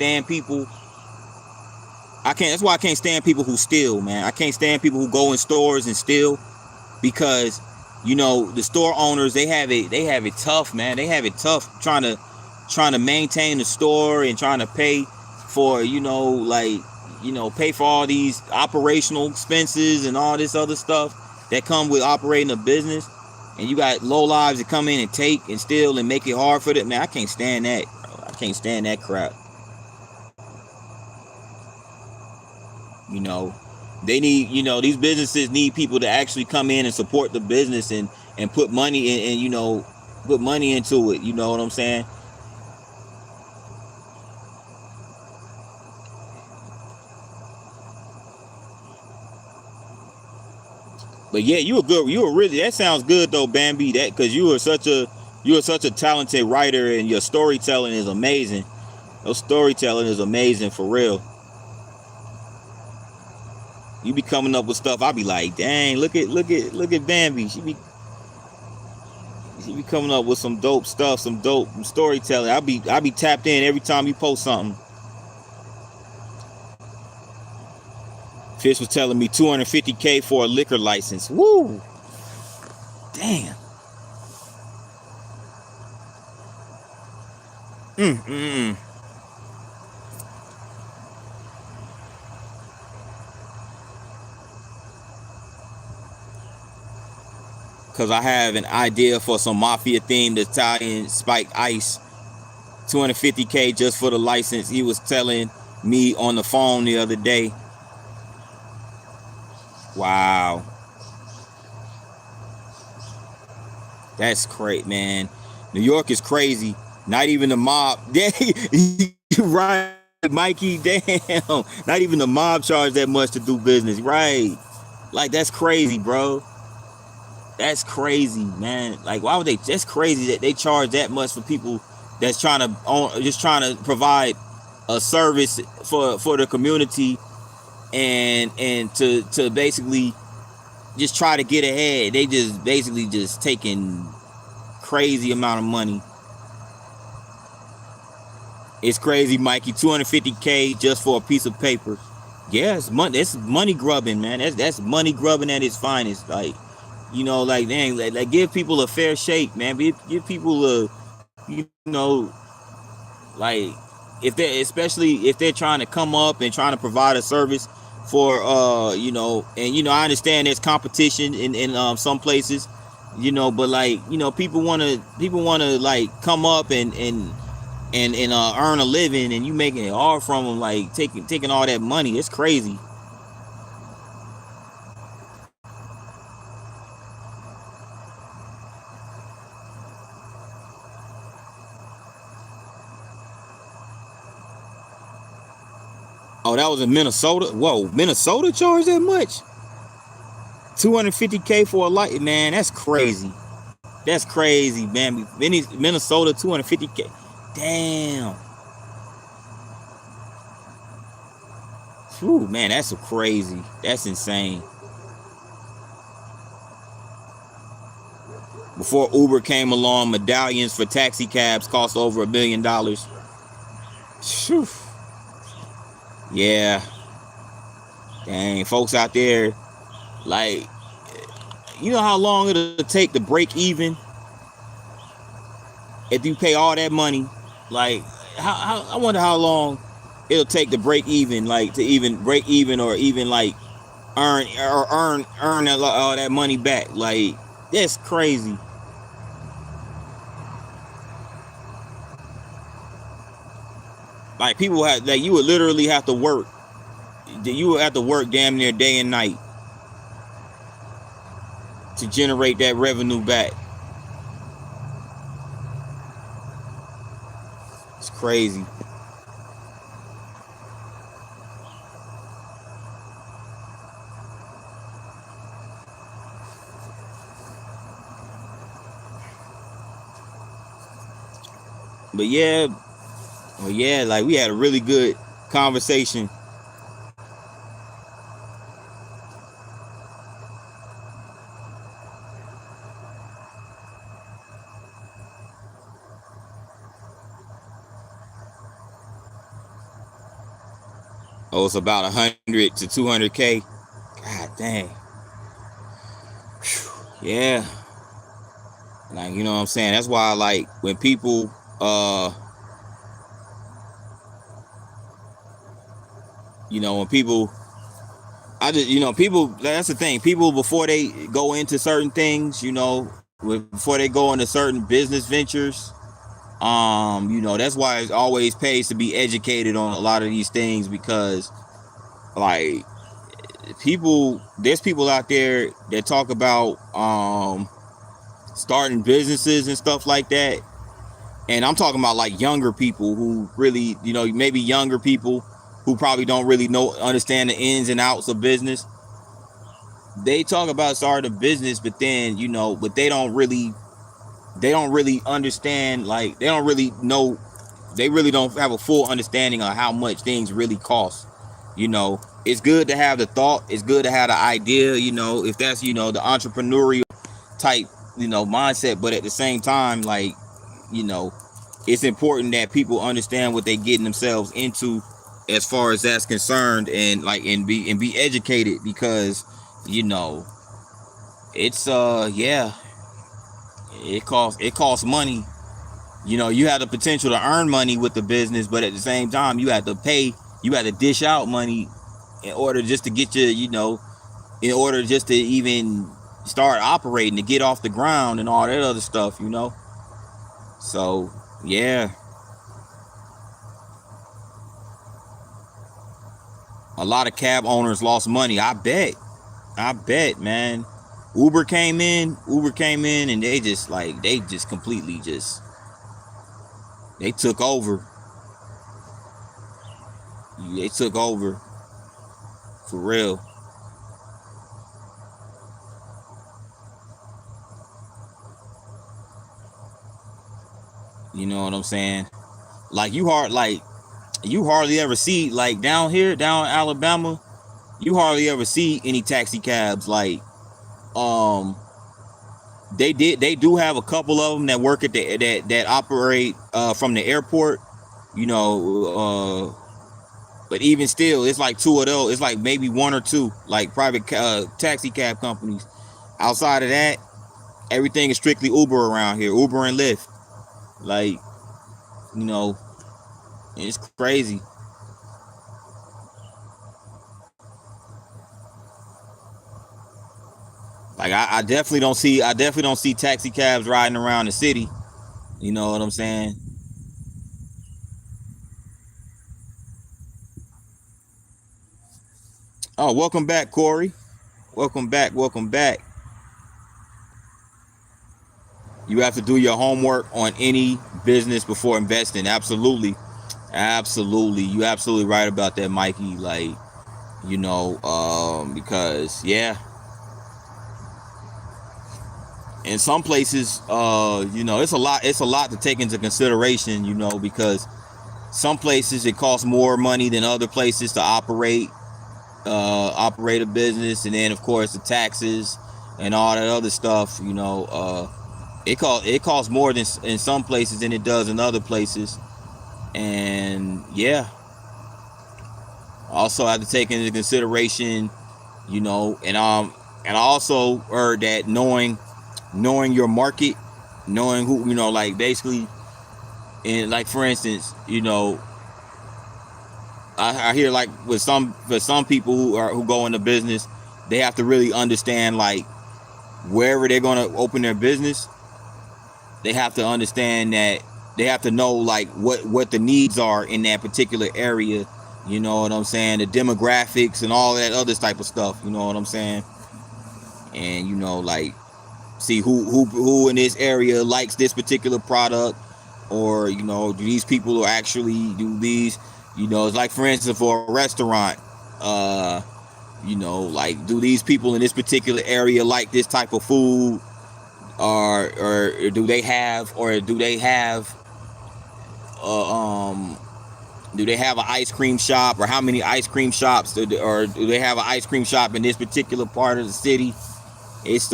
stand people who steal, man. I can't stand people who go in stores and steal, because you know, the store owners, they have it tough, man. They have it tough trying to maintain the store and trying to pay for, you know, like, you know, pay for all these operational expenses and all this other stuff that come with operating a business. And you got low lives that come in and take and steal and make it hard for them. Man, I can't stand that, bro. I can't stand that crap. You know, they need, you know, these businesses need people to actually come in and support the business and put money in, and, you know, put money into it. You know what I'm saying? But yeah, that sounds good though, Bambi. That, because you are such a talented writer, and your storytelling is amazing. Your storytelling is amazing for real. You be coming up with stuff. I be like, dang, look at Bambi. She be coming up with some dope stuff, some dope storytelling. I be tapped in every time you post something. Fish was telling me 250K for a liquor license. Woo! Damn. Mm. Cause I have an idea for some mafia themed Italian spiked ice. 250K just for the license. He was telling me on the phone the other day. Wow. That's crazy, man. New York is crazy. Not even the mob. Right, Mikey. Damn. Not even the mob charge that much to do business. Right. Like, that's crazy, bro. That's crazy, man. Like, why would they? That's crazy that they charge that much for people that's just trying to provide a service for the community, and to basically just try to get ahead. They just basically just taking crazy amount of money. It's crazy, Mikey. 250K just for a piece of paper. Yeah, it's money. That's money grubbing, man. That's money grubbing at its finest. Like, you know, like, dang, like give people a fair shake, man. Give people you know, like if they're especially if they're trying to come up and trying to provide a service for and I understand there's competition in some places, but like people want to like come up and earn a living, and you making it hard from them, like taking all that money. It's crazy. Oh, that was in Minnesota. Whoa, Minnesota charged that much? 250K for a light, man. That's crazy. That's crazy, man. Minnesota 250K. Damn. Whew, man, that's so crazy. That's insane. Before Uber came along, medallions for taxi cabs cost over $1 million. Whew. Yeah. Dang, folks out there, like, you know how long it'll take to break even if you pay all that money? Like, I wonder how long it'll take to break even, like to even break even or even like earn all that money back. Like, that's crazy. Like, people have, like, you would literally have to work. You would have to work damn near day and night to generate that revenue back. It's crazy. But yeah, well, yeah, like we had a really good conversation. Oh, it's about 100 to 200K. God dang. Whew. Yeah. Like, you know what I'm saying? That's why, like, when people, when people, people, that's the thing. People, before they go into certain things, before they go into certain business ventures, that's why it always pays to be educated on a lot of these things, because, like, there's people out there that talk about, starting businesses and stuff like that. And I'm talking about like younger people who really, maybe younger people who probably don't really understand the ins and outs of business. They talk about starting a business, but then, but they don't really understand, like, they don't really know, they really don't have a full understanding of how much things really cost. It's good to have the thought, it's good to have the idea, if that's, the entrepreneurial type, mindset. But at the same time, like, you know, it's important that people understand what they're getting themselves into as far as that's concerned, and like, and be educated, because, you know, it's yeah, it costs money. You have the potential to earn money with the business, but at the same time, you have to dish out money in order just to get in order just to even start operating, to get off the ground and all that other stuff. So yeah, a lot of cab owners lost money. I bet, man. Uber came in and they just completely they took over. They took over for real. You know what I'm saying? Like, you hardly ever see, like, down here, down in Alabama, you hardly ever see any taxi cabs. Like, um they do have a couple of them that work at that operate from the airport, you know but even still, it's like two of those. It's like maybe one or two, like, private taxi cab companies. Outside of that, everything is strictly Uber around here, Uber and Lyft. Like, you know, it's crazy. Like I definitely don't see taxi cabs riding around the city. You know what I'm saying? Oh, welcome back, Corey. Welcome back. Welcome back. You have to do your homework on any business before investing. Absolutely. Absolutely. You absolutely right about that, Mikey. Like, because yeah, in some places, it's a lot to take into consideration, because some places it costs more money than other places to operate a business, and then of course the taxes and all that other stuff. It costs more than in some places than it does in other places, and yeah, also have to take into consideration, and I also heard that knowing your market, knowing who, like basically, and like for instance, I hear like for some people who go into business, they have to really understand like wherever they're gonna open their business, they have to understand that they have to know like what the needs are in that particular area. You know what I'm saying? The demographics and all that other type of stuff. You know what I'm saying? And like see who in this area likes this particular product, or do these people actually do these, it's like for instance for a restaurant, like do these people in this particular area like this type of food, or do they have uh, um do they have an ice cream shop, or how many ice cream shops, or do they have an ice cream shop in this particular part of the city? It's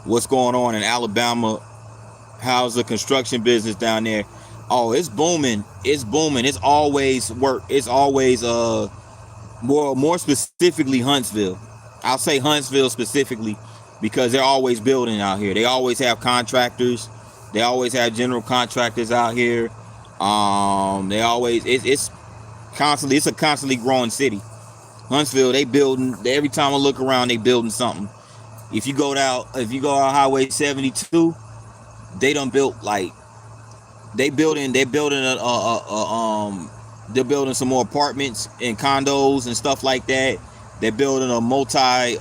what's going on in Alabama. How's the construction business down there? Oh, it's booming. It's booming. It's always work. It's always more specifically Huntsville. I'll say Huntsville specifically because they're always building out here. They always have contractors. They always have general contractors out here. They always it's constantly, it's a constantly growing city. Huntsville, they building. Every time I look around, they building something. If you go out Highway 72, they done built like they're building they're building some more apartments and condos and stuff like that. They're building a multi-use,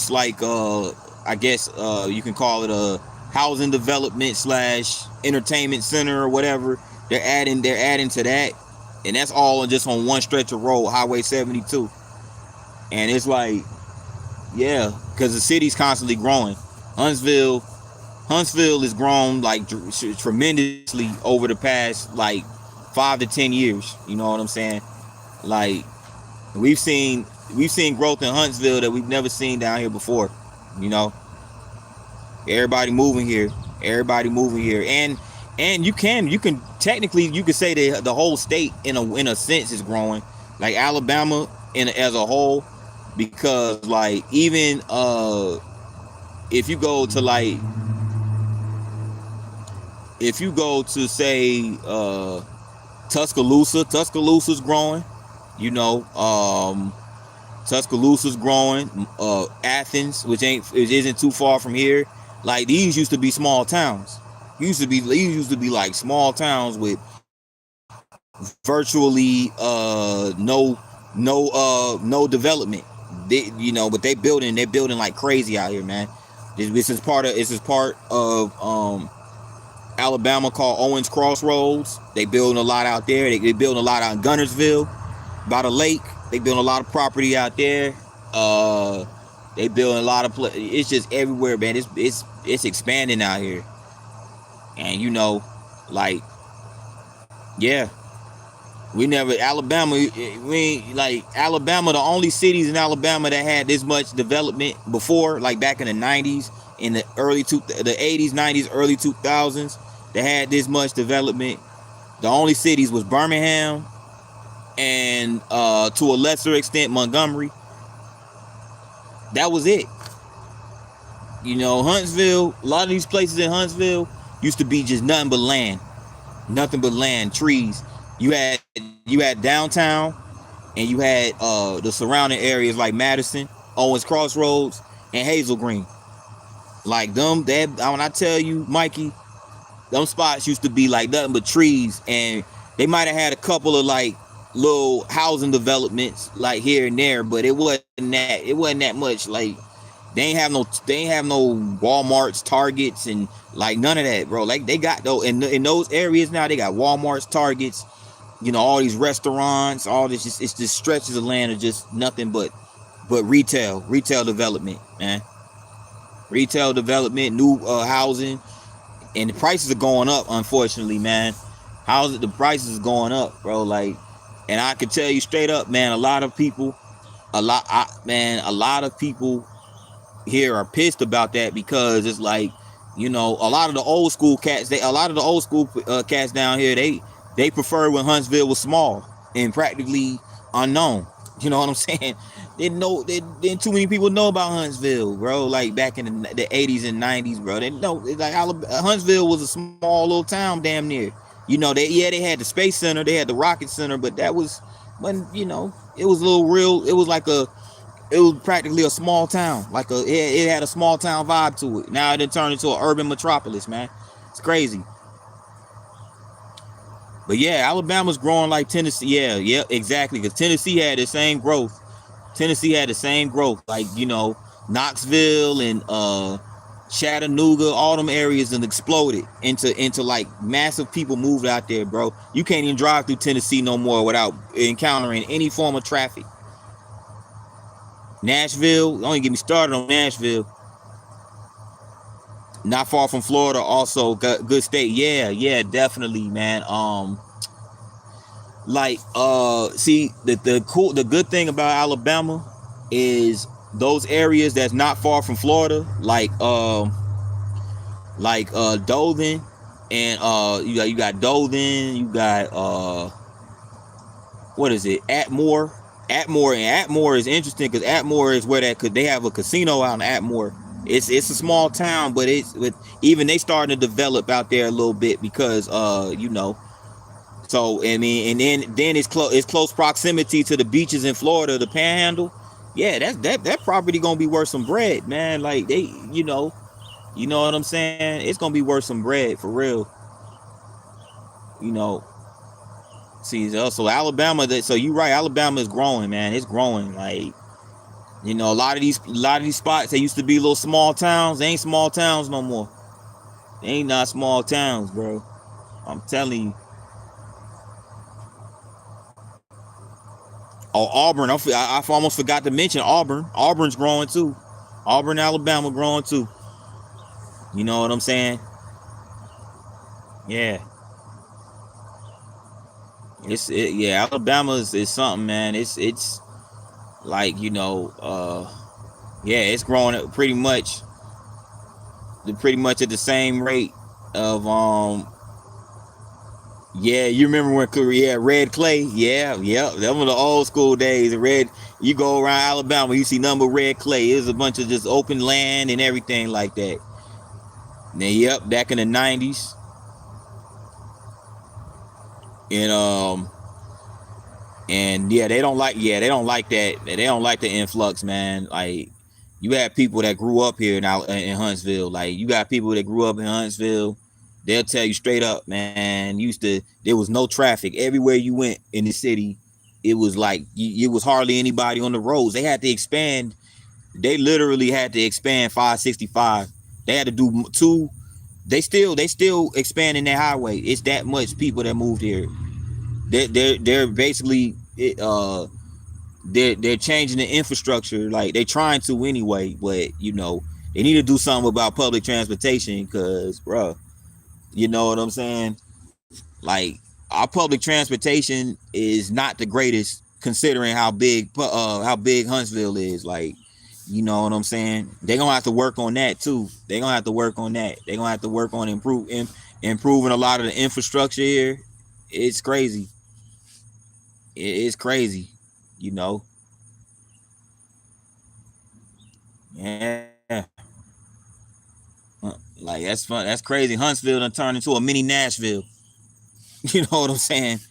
like I guess you can call it a housing development slash entertainment center or whatever. They're adding to that, and that's all just on one stretch of road, Highway 72. And it's like, yeah, because the city's constantly growing. Huntsville has grown like tremendously over the past like 5 to 10 years. You know what I'm saying? Like we've seen growth in Huntsville that we've never seen down here before. You know, everybody moving here, and you can technically you could say that the whole state in a sense is growing, like Alabama as a whole, because like even if you go to like if you go to say Tuscaloosa's growing, you know. Tuscaloosa's growing. Athens, which isn't too far from here. Like these used to be small towns. These used to be like small towns with virtually no development. But they're building like crazy out here, man. This is part of Alabama called Owens Crossroads. They building a lot out there. They building a lot out in Gunnersville by the lake. They building a lot of property out there. They building a lot of it's just everywhere, man. It's expanding out here. And like, yeah, Alabama, the only cities in Alabama that had this much development before, like back in the 90s, in the the 80s, 90s, early 2000s, that had this much development. The only cities was Birmingham and to a lesser extent Montgomery. That was it. You know, Huntsville, a lot of these places in Huntsville used to be just nothing but land, trees. You had downtown, and you had the surrounding areas like Madison, Owens Crossroads, and Hazel Green. Like them, that when I tell you, Mikey, them spots used to be like nothing but trees, and they might have had a couple of like little housing developments like here and there, but it wasn't that much. Like they ain't have no Walmarts, Targets, and like none of that, bro. Like they got though in those areas now, they got Walmarts, Targets, all these restaurants, all this. It's just stretches of land of just nothing but retail development, man. Retail development, new housing, and the prices are going up. Unfortunately, man, the prices is going up, bro. Like, and I can tell you straight up, man. A lot of people here are pissed about that because it's like, a lot of the old school cats down here, they prefer when Huntsville was small and practically unknown. You know what I'm saying? Didn't too many people know about Huntsville, bro. Like back in the 80s and 90s, bro. They know, like Huntsville was a small little town, damn near. They had the Space Center, they had the Rocket Center, but that was when it was a little real. It was practically a small town. It had a small town vibe to it. Now it turned into an urban metropolis, man. It's crazy. But yeah, Alabama's growing like Tennessee. Yeah, exactly. Because Tennessee had the same growth. Like, Knoxville and Chattanooga, all them areas, and exploded into like massive people moved out there, bro. You can't even drive through Tennessee no more without encountering any form of traffic. Nashville, don't even get me started on Nashville. Not far from Florida, also good state. Yeah, definitely, man. See, the good thing about Alabama is those areas that's not far from Florida, like Dothan, and you got Dothan, you got what is it, Atmore. Atmore is interesting because Atmore is where cause they have a casino out in Atmore. It's a small town, but even they starting to develop out there a little bit because so I mean, and then it's close proximity to the beaches in Florida, the Panhandle. Yeah, that property gonna be worth some bread, man. Like you know what I'm saying? It's gonna be worth some bread for real. You know, see, so Alabama. So you right, Alabama is growing, man. It's growing. Like, a lot of these spots, they used to be little small towns. They ain't small towns no more. They ain't not small towns, bro. I'm telling you. Oh, Auburn. I almost forgot to mention Auburn. Auburn's growing too. Auburn, Alabama growing too. You know what I'm saying? Yeah. Yeah, Alabama is something, man. It's like, yeah, it's growing at pretty much at the same rate of yeah, you remember when red clay? Yeah, them were the old school days. You go around Alabama, you see nothing but red clay. It was a bunch of just open land and everything like that. And then, yep, back in the 90s. And yeah, they don't like that. They don't like the influx, man. Like, you have people that grew up here now in Huntsville. Like, you got people that grew up in Huntsville. They'll tell you straight up, man. There was no traffic everywhere you went in the city. It was like it was hardly anybody on the roads. They had to expand. They literally had to expand 565. They had to do two. They still expanding that highway. It's that much people that moved here. They're basically they're changing the infrastructure. Like, they're trying to anyway, but they need to do something about public transportation because, bro, you know what I'm saying? Like, our public transportation is not the greatest considering how big Huntsville is. Like, you know what I'm saying? They're gonna have to work on that too. They're gonna have to work on that. They're gonna have to work on improving a lot of the infrastructure here. It's crazy. It's crazy, you know. Yeah. Like that's fun. That's crazy. Huntsville done turned into a mini Nashville. You know what I'm saying?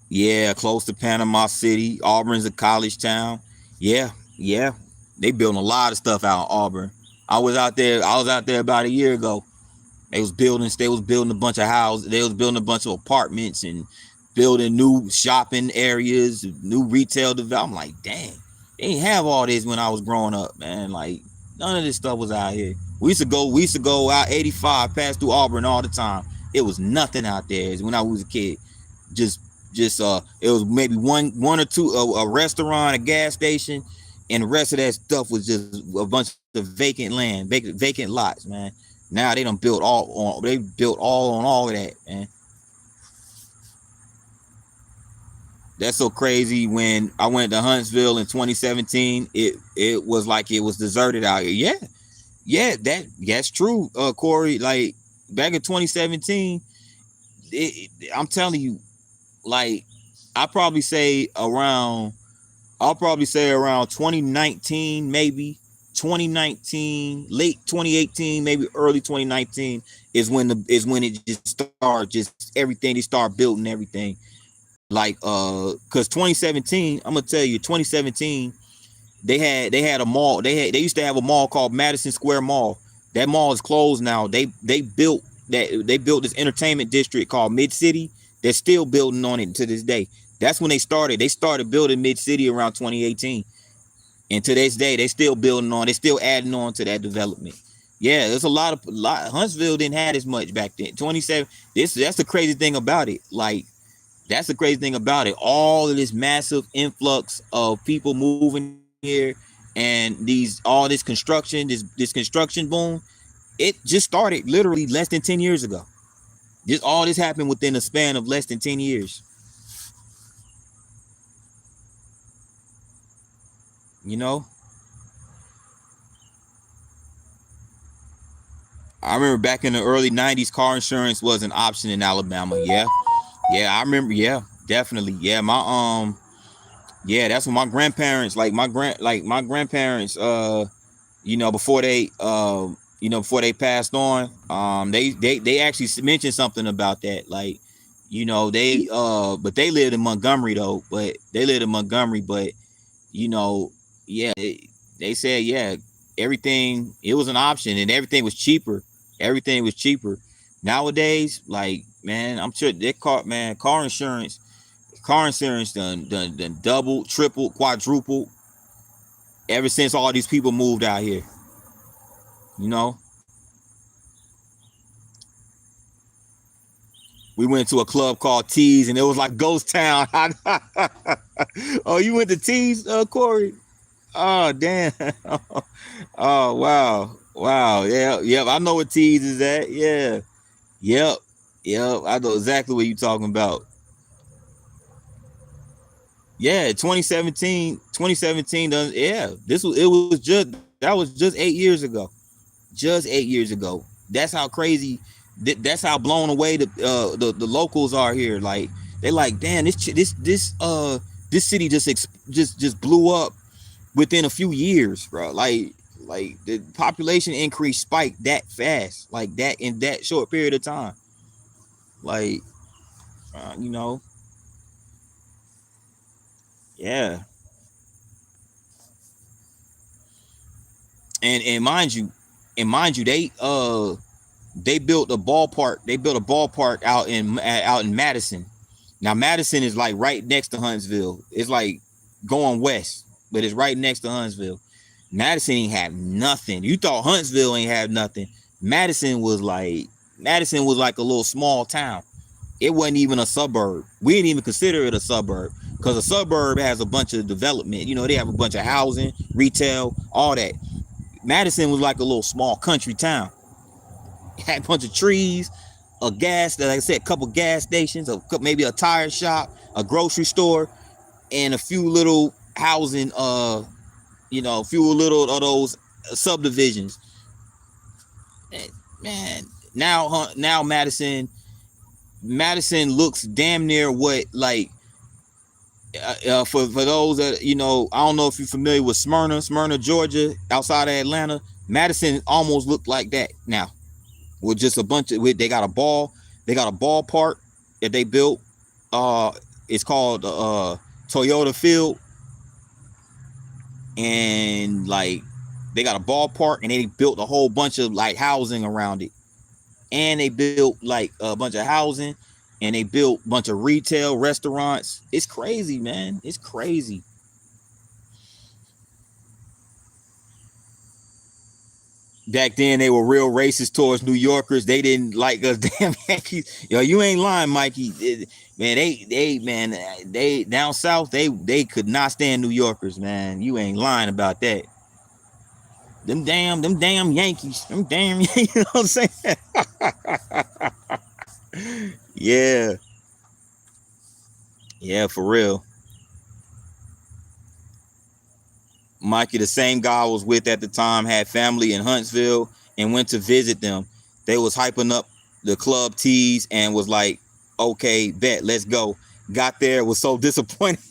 Yeah, close to Panama City. Auburn's a college town. Yeah, yeah. They building a lot of stuff out in Auburn. I was out there about a year ago. They was building a bunch of houses. They was building a bunch of apartments and building new shopping areas, new retail development. I'm like, dang, they didn't have all this when I was growing up, man. Like none of this stuff was out here. We used to go out 85, pass through Auburn all the time. It was nothing out there when I was a kid. Just it was maybe one or two a restaurant, a gas station, and the rest of that stuff was just a bunch of vacant land, vacant lots, man. Now they built all on all of that, man. That's so crazy. When I went to Huntsville in 2017, it was like it was deserted out here. Yeah, that's true, Corey. Like back in 2017, I'm telling you, like I'll probably say around 2019, maybe 2019, late 2018, maybe early 2019 is when it just started, just everything, they start building everything. Like because 2017, I'm gonna tell you, 2017, they had a mall. They used to have a mall called Madison Square Mall. That mall is closed now. They built this entertainment district called Mid City. They're still building on it to this day. That's when they started. They started building Mid City around 2018. And to this day, they still building on. They still adding on to that development. Yeah, there's a lot. Huntsville didn't have as much back then. 27. That's the crazy thing about it. Like that's the crazy thing about it. All of this massive influx of people moving here, and all this construction, this construction boom. It just started literally less than 10 years ago. All this happened within a span of less than 10 years. You know, I remember back in the early 90s, car insurance was an option in Alabama. Yeah, I remember. Yeah, definitely. Yeah, yeah, that's when my grandparents, my grandparents, before they passed on, they actually mentioned something about that. Like, but they lived in Montgomery though. But they lived in Montgomery, but you know, yeah, they said, yeah, everything, it was an option and everything was cheaper. Everything was cheaper. Nowadays, like, man, I'm sure car insurance done double, triple, quadruple ever since all these people moved out here. You know, we went to a club called Tees and it was like Ghost Town. Oh, you went to Tees, Corey? Oh, damn. Oh, wow. Wow. Yeah. Yep. I know what Tees is at. Yeah. Yep. Yep. I know exactly what you're talking about. Yeah. 2017. Yeah. That was just 8 years ago. Just 8 years ago. That's how crazy. That's how blown away the locals are here. Like they like, damn, this city just blew up within a few years, bro. Like the population increase spiked that fast, like that in that short period of time. Like, uh, you know, yeah. And mind you, they built a ballpark. They built a ballpark out in Madison. Now Madison is like right next to Huntsville. It's like going west, but it's right next to Huntsville. Madison ain't have nothing. You thought Huntsville ain't have nothing. Madison was like a little small town. It wasn't even a suburb. We didn't even consider it a suburb because a suburb has a bunch of development. You know, they have a bunch of housing, retail, all that. Madison was like a little small country town. It had a bunch of trees, like I said, a couple gas stations, maybe a tire shop, a grocery store, and a few little housing, a few little of those subdivisions. Man, now Madison looks damn near what, like, For those that I don't know if you're familiar with Smyrna, Georgia, outside of Atlanta. Madison almost looked like that now, with just a bunch of. They got a ballpark that they built. It's called Toyota Field, and like they got a ballpark, and they built a whole bunch of like housing around it, and they built like a bunch of housing, and they built a bunch of retail restaurants. It's crazy, man. It's crazy. Back then they were real racist towards New Yorkers. They didn't like us damn Yankees. Yo, you ain't lying, Mikey. Man, they down south, they could not stand New Yorkers, man. You ain't lying about that. Them damn Yankees. Them damn, you know what I'm saying? Yeah. Yeah, for real. Mikey, the same guy I was with at the time, had family in Huntsville and went to visit them. They was hyping up the club tees and was like, okay, bet, let's go. Got there, was so disappointed.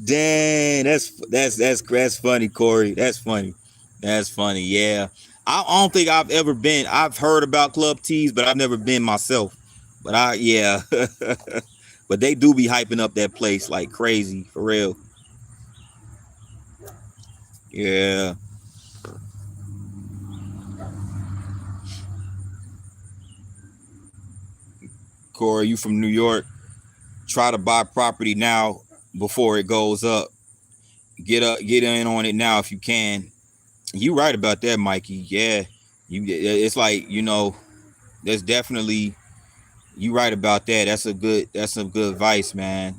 Dang, that's funny, Corey. That's funny. That's funny. Yeah. I don't think I've ever been. I've heard about club tees, but I've never been myself. But yeah. But they do be hyping up that place like crazy, for real. Yeah. Corey, you from New York. Try to buy property now before it goes up. Get in on it now if you can. You right about that, Mikey. Yeah. It's like, that's definitely, you right about that. That's some good advice, man.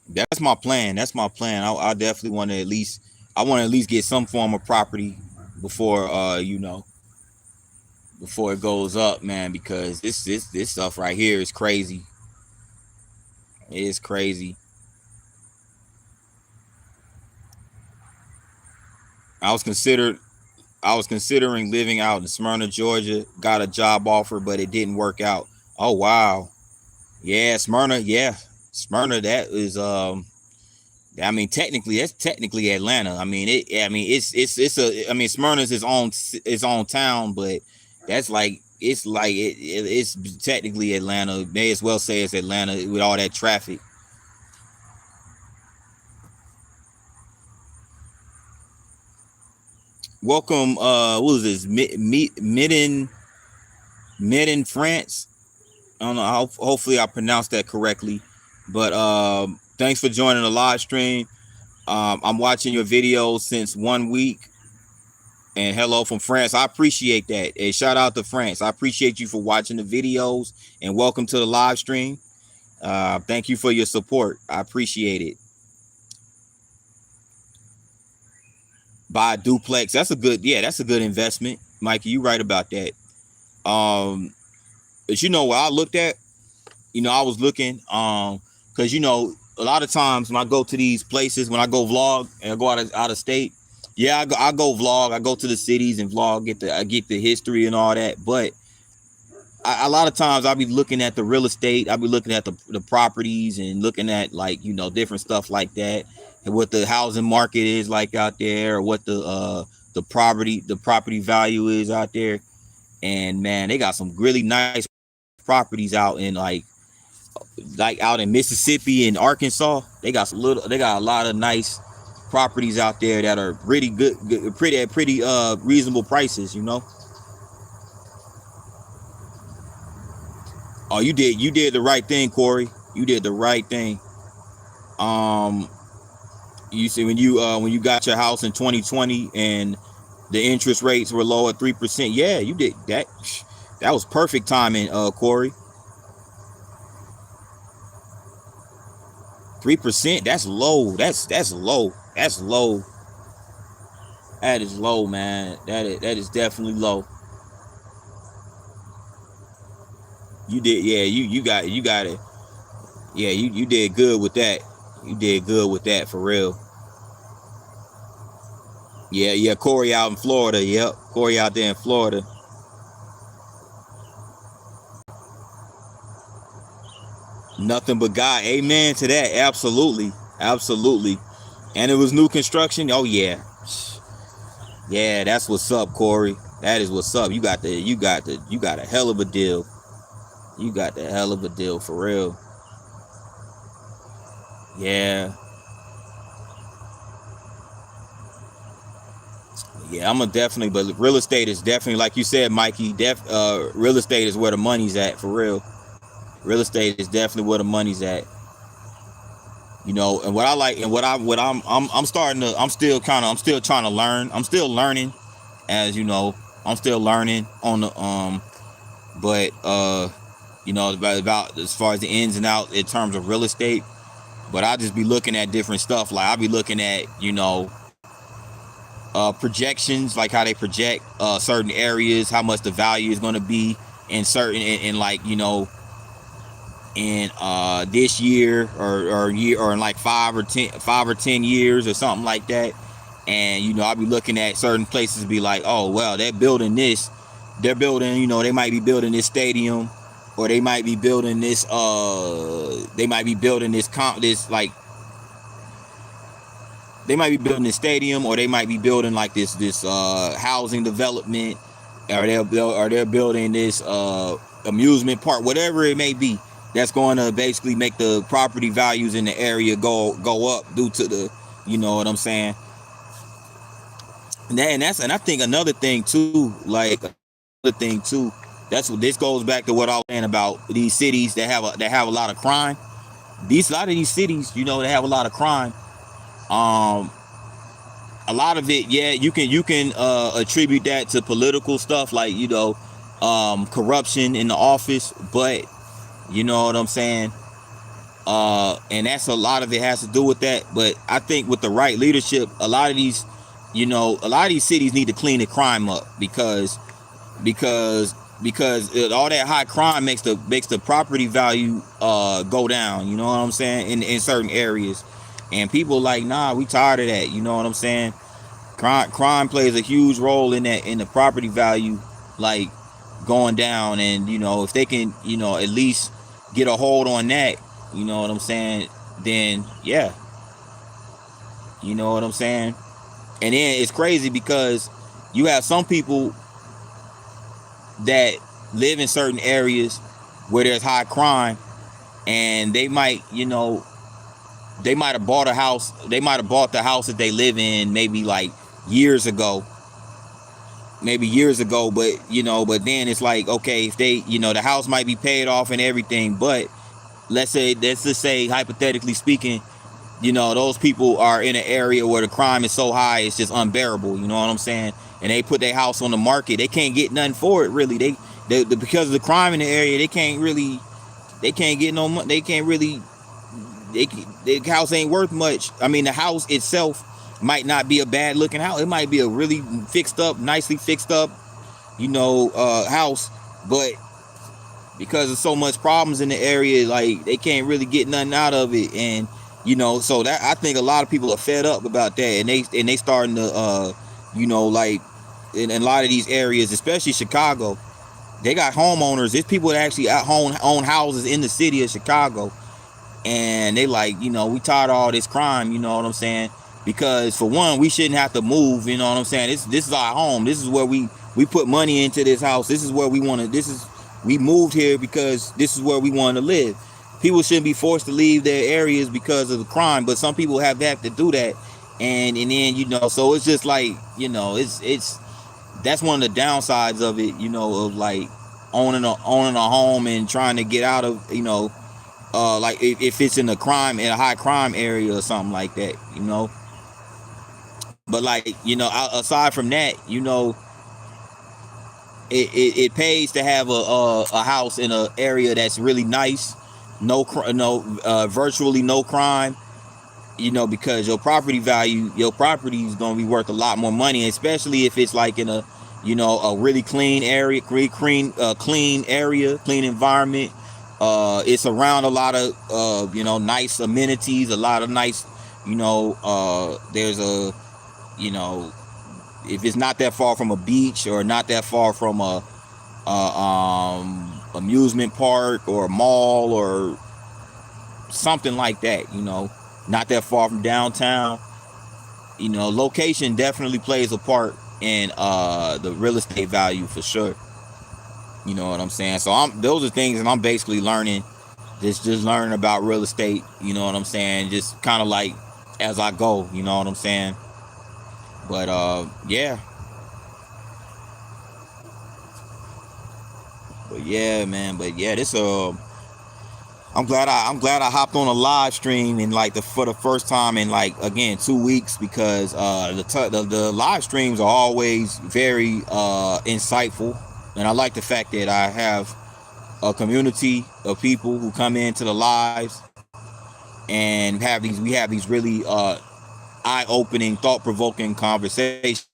That's my plan. That's my plan. I definitely want to at least, get some form of property before before it goes up, man, because this stuff right here is crazy. It is crazy. I was considered I was considering living out in Smyrna, Georgia. Got a job offer, but it didn't work out. Oh wow. Yeah, Smyrna, yeah. Smyrna, that is I mean, technically, that's technically Atlanta. I mean, it's a. I mean, Smyrna's its own town, but that's like it's technically Atlanta. May as well say it's Atlanta with all that traffic. Welcome, what is this? Mid in France. I don't know. Hopefully, I pronounced that correctly. But thanks for joining the live stream. I'm watching your videos since 1 week. And hello from France. I appreciate that. And shout out to France. I appreciate you for watching the videos and welcome to the live stream. Thank you for your support. I appreciate it. Buy a duplex. That's a good investment. Mikey, you right about that. But what I looked at, I was looking, because a lot of times when I go to these places, when I go vlog and I go out of state, yeah, I go vlog. I go to the cities and vlog, I get the history and all that. But a lot of times I'll be looking at the real estate. I'll be looking at the properties and looking at like, different stuff like that, and what the housing market is like out there, or what the property value is out there. And man, they got some really nice properties out in like out in Mississippi and Arkansas. They got a lot of nice properties out there that are pretty good, pretty reasonable prices. Oh, you did the right thing, Corey. You did the right thing. Um, you see, when you got your house in 2020 and the interest rates were low at 3%. Yeah, you did that. That was perfect timing, Corey. 3%. That's low. That's low. That's low. That is low, man. That is definitely low. You did, yeah. You got it. Yeah, you did good with that. You did good with that, for real. Yeah, yeah. Corey out in Florida. Yep, Corey out there in Florida. Nothing but God. Amen to that. Absolutely. Absolutely. And it was new construction. Oh yeah. Yeah, that's what's up, Corey. That is what's up. You got a hell of a deal. You got the hell of a deal for real. Yeah. Yeah, I'm a definitely, but real estate is definitely, like you said, Mikey. Real estate is where the money's at for real. Real estate is definitely where the money's at. And what I like, and I'm starting to, I'm still trying to learn. I'm still learning, as you know, I'm still learning on the but about as far as the ins and outs in terms of real estate. But I just be looking at different stuff. Like I'll be looking at projections, like how they project certain areas, how much the value is going to be in certain, in like in this year or in like 5 or 10 years or something like that. And I'll be looking at certain places and be like, oh well, they're building this, they might be building this stadium, or they might be building this they might be building this stadium, or they might be building like this housing development, or they're building this amusement park, whatever it may be, that's going to basically make the property values in the area go up due to the, you know what I'm saying. And I think another thing too, that's what this goes back to what I was saying about these cities that have a lot of crime. A lot of these cities, they have a lot of crime. A lot of it, yeah, you can attribute that to political stuff, like corruption in the office, but you know what I'm saying. And that's, a lot of it has to do with that. But I think with the right leadership, a lot of these cities need to clean the crime up, because all that high crime makes the property value go down. You know what I'm saying, in certain areas. And people like, nah, we tired of that. You know what I'm saying? Crime plays a huge role in that, in the property value, like, going down. And if they can, at least get a hold on that, you know what I'm saying, then yeah, you know what I'm saying. And then it's crazy because you have some people that live in certain areas where there's high crime, and they might have bought a house. They might have bought the house that they live in maybe like years ago. But then it's like, okay, if they, the house might be paid off and everything, but let's just say, hypothetically speaking, those people are in an area where the crime is so high, it's just unbearable. You know what I'm saying? And they put their house on the market. They can't get nothing for it, really. They because of the crime in the area, they can't get no money. They can't really, the house ain't worth much. I mean, the house itself might not be a bad looking house. It might be a really nicely fixed up, house, but because of so much problems in the area, like, they can't really get nothing out of it. And so that, I think a lot of people are fed up about that, and they starting to like, in a lot of these areas, especially Chicago, they got homeowners. There's people that actually own houses in the city of Chicago, and they like, we tired of all this crime. You know what I'm saying? Because for one, we shouldn't have to move. You know what I'm saying? This is our home. This is where we put money into this house. This is where we want to. We moved here because this is where we want to live. People shouldn't be forced to leave their areas because of the crime, but some people have to do that. And then so it's just like, it's that's one of the downsides of it, of like owning a home and trying to get out of, like if it's in a high crime area or something like that, But like, aside from that, it pays to have a house in an area that's really nice, virtually no crime, because your property is going to be worth a lot more money, especially if it's like in a really clean area, clean area, clean environment. It's around a lot of nice amenities, a lot of nice, there's a, if it's not that far from a beach, or not that far from a amusement park or a mall, or something like that, you know, not that far from downtown. You know, location definitely plays a part in the real estate value for sure. You know what I'm saying? So those are things that I'm basically learning, just learning about real estate. You know what I'm saying? Just kind of like as I go. You know what I'm saying? But yeah. But yeah, man. But yeah, this I'm glad I hopped on a live stream in like for the first time in like again 2 weeks, because the live streams are always very insightful, and I like the fact that I have a community of people who come into the lives and we have these really eye-opening, thought-provoking conversations,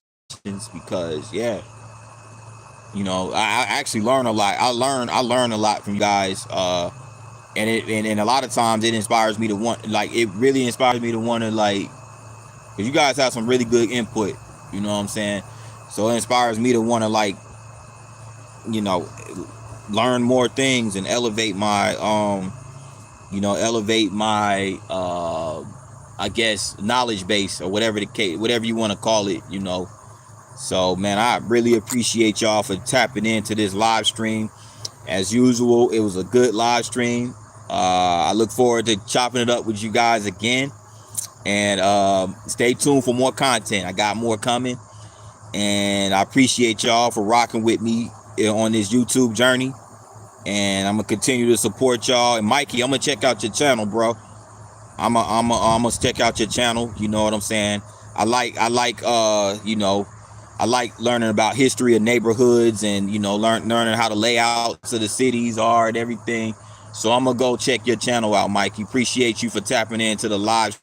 because yeah, you know, I actually learn a lot. I learn a lot from you guys. And a lot of times it inspires me to it really inspires me to want to because you guys have some really good input, you know what I'm saying? So it inspires me to want to you know, learn more things and elevate my I guess knowledge base, or whatever the case, whatever you want to call it, you know. So man, I really appreciate y'all for tapping into this live stream. As usual, it was a good live stream. I look forward to chopping it up with you guys again. And stay tuned for more content. I got more coming. And I appreciate y'all for rocking with me on this YouTube journey. And I'm going to continue to support y'all. And Mikey, I'm going to check out your channel, bro. I'm going to check out your channel. You know what I'm saying? I like learning about history of neighborhoods, and, you know, learning how the layouts of the cities are and everything. So I'm going to go check your channel out, Mikey. Appreciate you for tapping into the live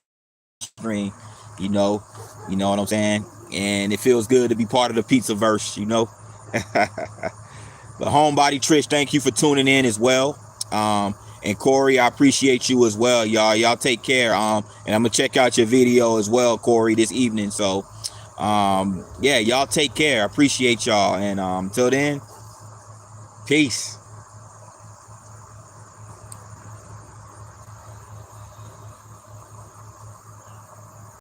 stream, you know what I'm saying? And it feels good to be part of the Pizzaverse, you know? But Homebody Trish, thank you for tuning in as well. And Corey, I appreciate you as well, y'all. Y'all take care. And I'm going to check out your video as well, Corey, this evening. So, yeah, y'all take care. I appreciate y'all. And until then, peace.